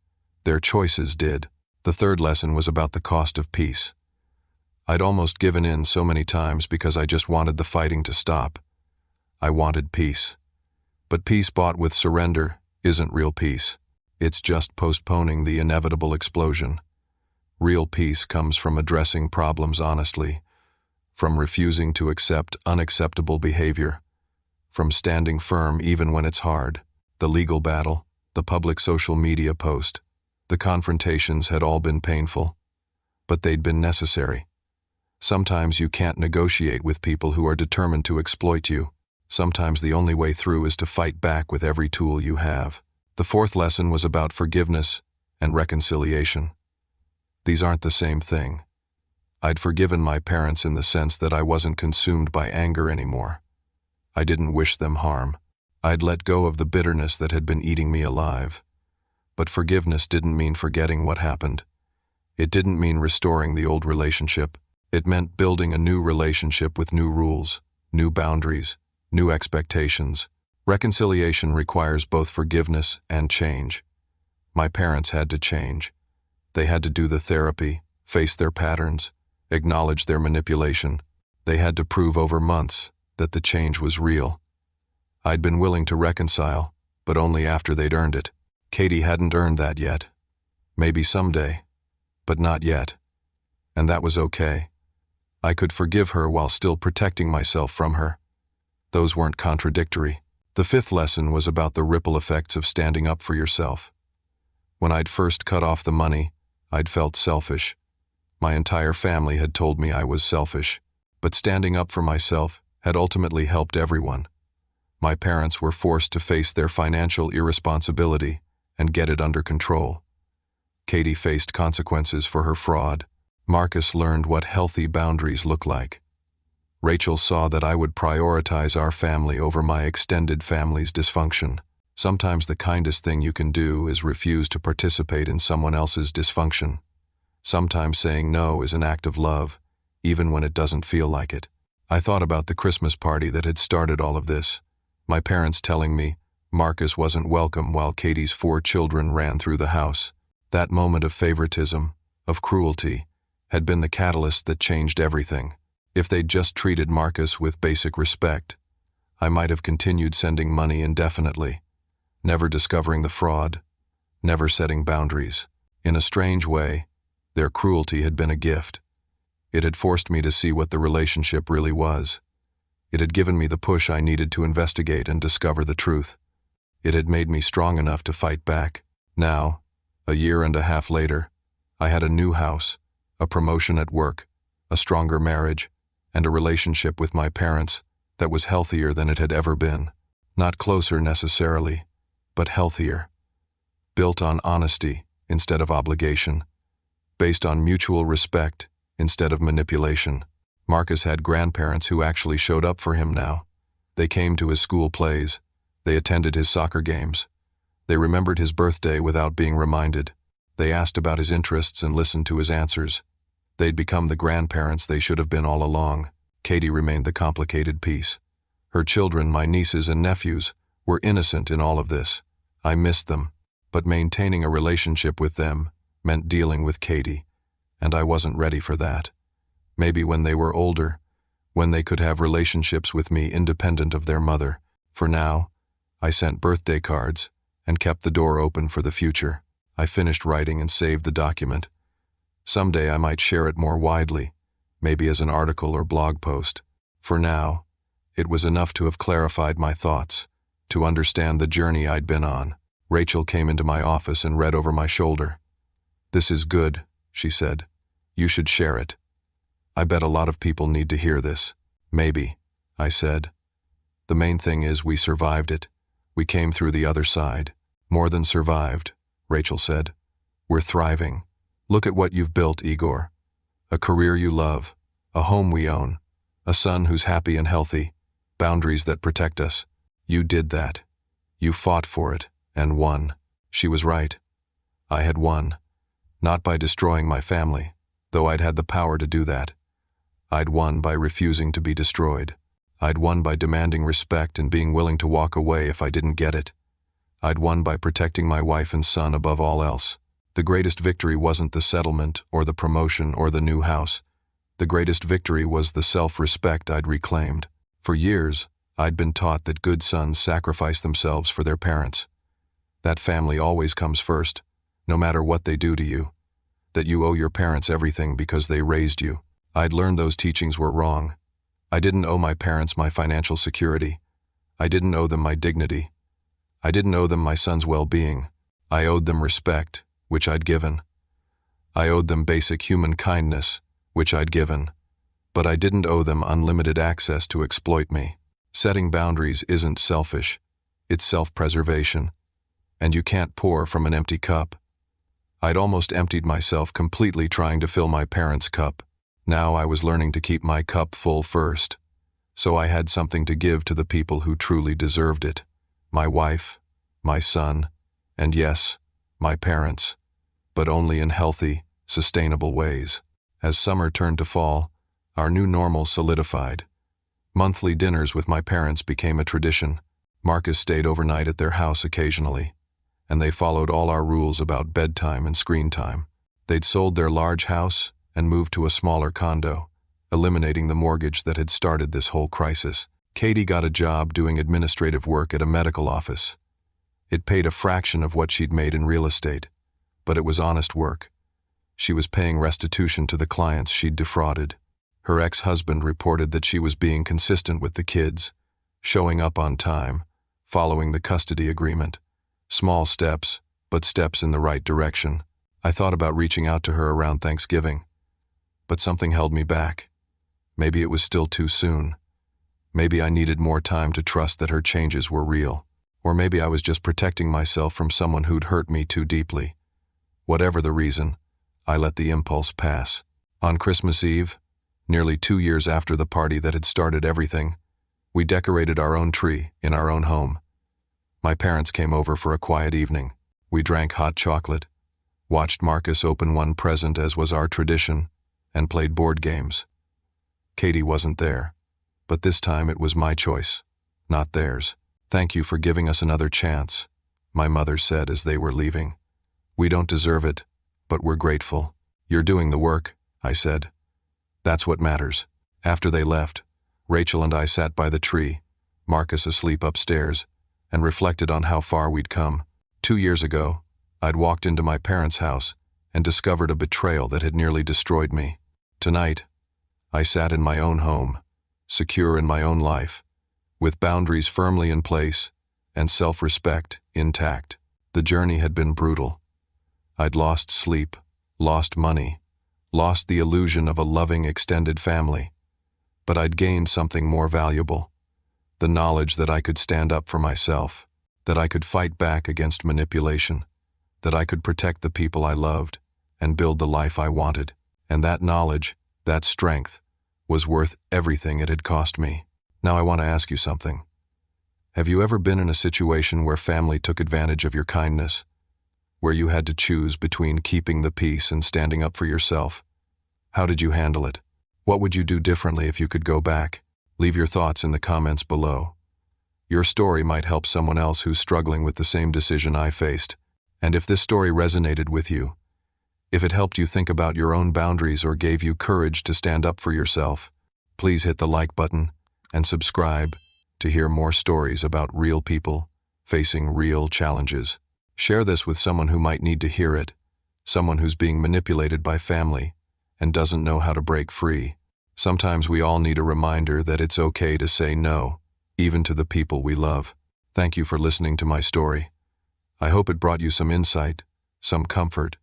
Their choices did. The third lesson was about the cost of peace. I'd almost given in so many times because I just wanted the fighting to stop. I wanted peace. But peace bought with surrender isn't real peace. It's just postponing the inevitable explosion. Real peace comes from addressing problems honestly, from refusing to accept unacceptable behavior, from standing firm even when it's hard. The legal battle, the public social media post, the confrontations had all been painful, but they'd been necessary. Sometimes you can't negotiate with people who are determined to exploit you. Sometimes the only way through is to fight back with every tool you have. The fourth lesson was about forgiveness and reconciliation. These aren't the same thing. I'd forgiven my parents in the sense that I wasn't consumed by anger anymore. I didn't wish them harm. I'd let go of the bitterness that had been eating me alive. But forgiveness didn't mean forgetting what happened. It didn't mean restoring the old relationship. It meant building a new relationship with new rules, new boundaries, new expectations. Reconciliation requires both forgiveness and change. My parents had to change. They had to do the therapy, face their patterns, acknowledge their manipulation. They had to prove over months that the change was real. I'd been willing to reconcile, but only after they'd earned it. Katie hadn't earned that yet. Maybe someday, but not yet. And that was okay. I could forgive her while still protecting myself from her. Those weren't contradictory. The fifth lesson was about the ripple effects of standing up for yourself. When I'd first cut off the money, I'd felt selfish. My entire family had told me I was selfish, but standing up for myself had ultimately helped everyone. My parents were forced to face their financial irresponsibility and get it under control. Katie faced consequences for her fraud. Marcus learned what healthy boundaries look like. Rachel saw that I would prioritize our family over my extended family's dysfunction. Sometimes the kindest thing you can do is refuse to participate in someone else's dysfunction. Sometimes saying no is an act of love, even when it doesn't feel like it. I thought about the Christmas party that had started all of this. My parents telling me Marcus wasn't welcome while Katie's 4 children ran through the house. That moment of favoritism, of cruelty, had been the catalyst that changed everything. If they'd just treated Marcus with basic respect, I might have continued sending money indefinitely, never discovering the fraud, never setting boundaries. In a strange way, their cruelty had been a gift. It had forced me to see what the relationship really was. It had given me the push I needed to investigate and discover the truth. It had made me strong enough to fight back. Now, a year and a half later, I had a new house, a promotion at work, a stronger marriage, and a relationship with my parents that was healthier than it had ever been. Not closer necessarily, but healthier. Built on honesty instead of obligation. Based on mutual respect instead of manipulation. Marcus had grandparents who actually showed up for him now. They came to his school plays. They attended his soccer games. They remembered his birthday without being reminded. They asked about his interests and listened to his answers. They'd become the grandparents they should have been all along. Katie remained the complicated piece. Her children, my nieces and nephews, were innocent in all of this. I missed them, but maintaining a relationship with them meant dealing with Katie, and I wasn't ready for that. Maybe when they were older, when they could have relationships with me independent of their mother. For now, I sent birthday cards and kept the door open for the future. I finished writing and saved the document. Someday I might share it more widely, maybe as an article or blog post. For now, it was enough to have clarified my thoughts, to understand the journey I'd been on. Rachel came into my office and read over my shoulder. "This is good," she said. "You should share it. I bet a lot of people need to hear this." "Maybe," I said. "The main thing is we survived it. We came through the other side." "More than survived," Rachel said. "We're thriving. Look at what you've built, Igor. A career you love, a home we own, a son who's happy and healthy, boundaries that protect us. You did that. You fought for it, and won." She was right. I had won. Not by destroying my family, though I'd had the power to do that. I'd won by refusing to be destroyed. I'd won by demanding respect and being willing to walk away if I didn't get it. I'd won by protecting my wife and son above all else. The greatest victory wasn't the settlement or the promotion or the new house. The greatest victory was the self-respect I'd reclaimed. For years, I'd been taught that good sons sacrifice themselves for their parents. That family always comes first, no matter what they do to you. That you owe your parents everything because they raised you. I'd learned those teachings were wrong. I didn't owe my parents my financial security. I didn't owe them my dignity. I didn't owe them my son's well-being. I owed them respect, which I'd given. I owed them basic human kindness, which I'd given. But I didn't owe them unlimited access to exploit me. Setting boundaries isn't selfish. It's self-preservation. And you can't pour from an empty cup. I'd almost emptied myself completely trying to fill my parents' cup. Now I was learning to keep my cup full first. So I had something to give to the people who truly deserved it. My wife, my son, and yes, my parents. But only in healthy, sustainable ways. As summer turned to fall, our new normal solidified. Monthly dinners with my parents became a tradition. Marcus stayed overnight at their house occasionally. and they followed all our rules about bedtime and screen time. They'd sold their large house and moved to a smaller condo, eliminating the mortgage that had started this whole crisis. Katie got a job doing administrative work at a medical office. It paid a fraction of what she'd made in real estate, but it was honest work. She was paying restitution to the clients she'd defrauded. Her ex-husband reported that she was being consistent with the kids, showing up on time, following the custody agreement. Small steps, but steps in the right direction. I thought about reaching out to her around Thanksgiving, but something held me back. Maybe it was still too soon. Maybe I needed more time to trust that her changes were real. Or maybe I was just protecting myself from someone who'd hurt me too deeply. Whatever the reason, I let the impulse pass. On Christmas Eve, nearly 2 years after the party that had started everything, we decorated our own tree in our own home. My parents came over for a quiet evening. We drank hot chocolate, watched Marcus open one present as was our tradition, and played board games. Katie wasn't there, but this time it was my choice, not theirs. "Thank you for giving us another chance," my mother said as they were leaving. "We don't deserve it, but we're grateful." "You're doing the work," I said. "That's what matters." After they left, Rachel and I sat by the tree, Marcus asleep upstairs, and reflected on how far we'd come. 2 years ago, I'd walked into my parents' house and discovered a betrayal that had nearly destroyed me. Tonight, I sat in my own home, secure in my own life, with boundaries firmly in place and self-respect intact. The journey had been brutal. I'd lost sleep, lost money, lost the illusion of a loving extended family. But I'd gained something more valuable, the knowledge that I could stand up for myself, that I could fight back against manipulation, that I could protect the people I loved and build the life I wanted. And that knowledge, that strength, was worth everything it had cost me. Now I want to ask you something. Have you ever been in a situation where family took advantage of your kindness, where you had to choose between keeping the peace and standing up for yourself? How did you handle it? What would you do differently if you could go back? Leave your thoughts in the comments below. Your story might help someone else who's struggling with the same decision I faced. And if this story resonated with you, if it helped you think about your own boundaries or gave you courage to stand up for yourself, please hit the like button and subscribe to hear more stories about real people facing real challenges. Share this with someone who might need to hear it, someone who's being manipulated by family and doesn't know how to break free. Sometimes we all need a reminder that it's okay to say no, even to the people we love. Thank you for listening to my story. I hope it brought you some insight, some comfort,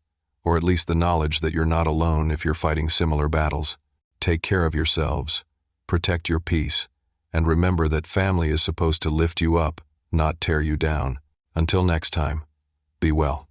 or at least the knowledge that you're not alone if you're fighting similar battles. Take care of yourselves, protect your peace, and remember that family is supposed to lift you up, not tear you down. Until next time, be well.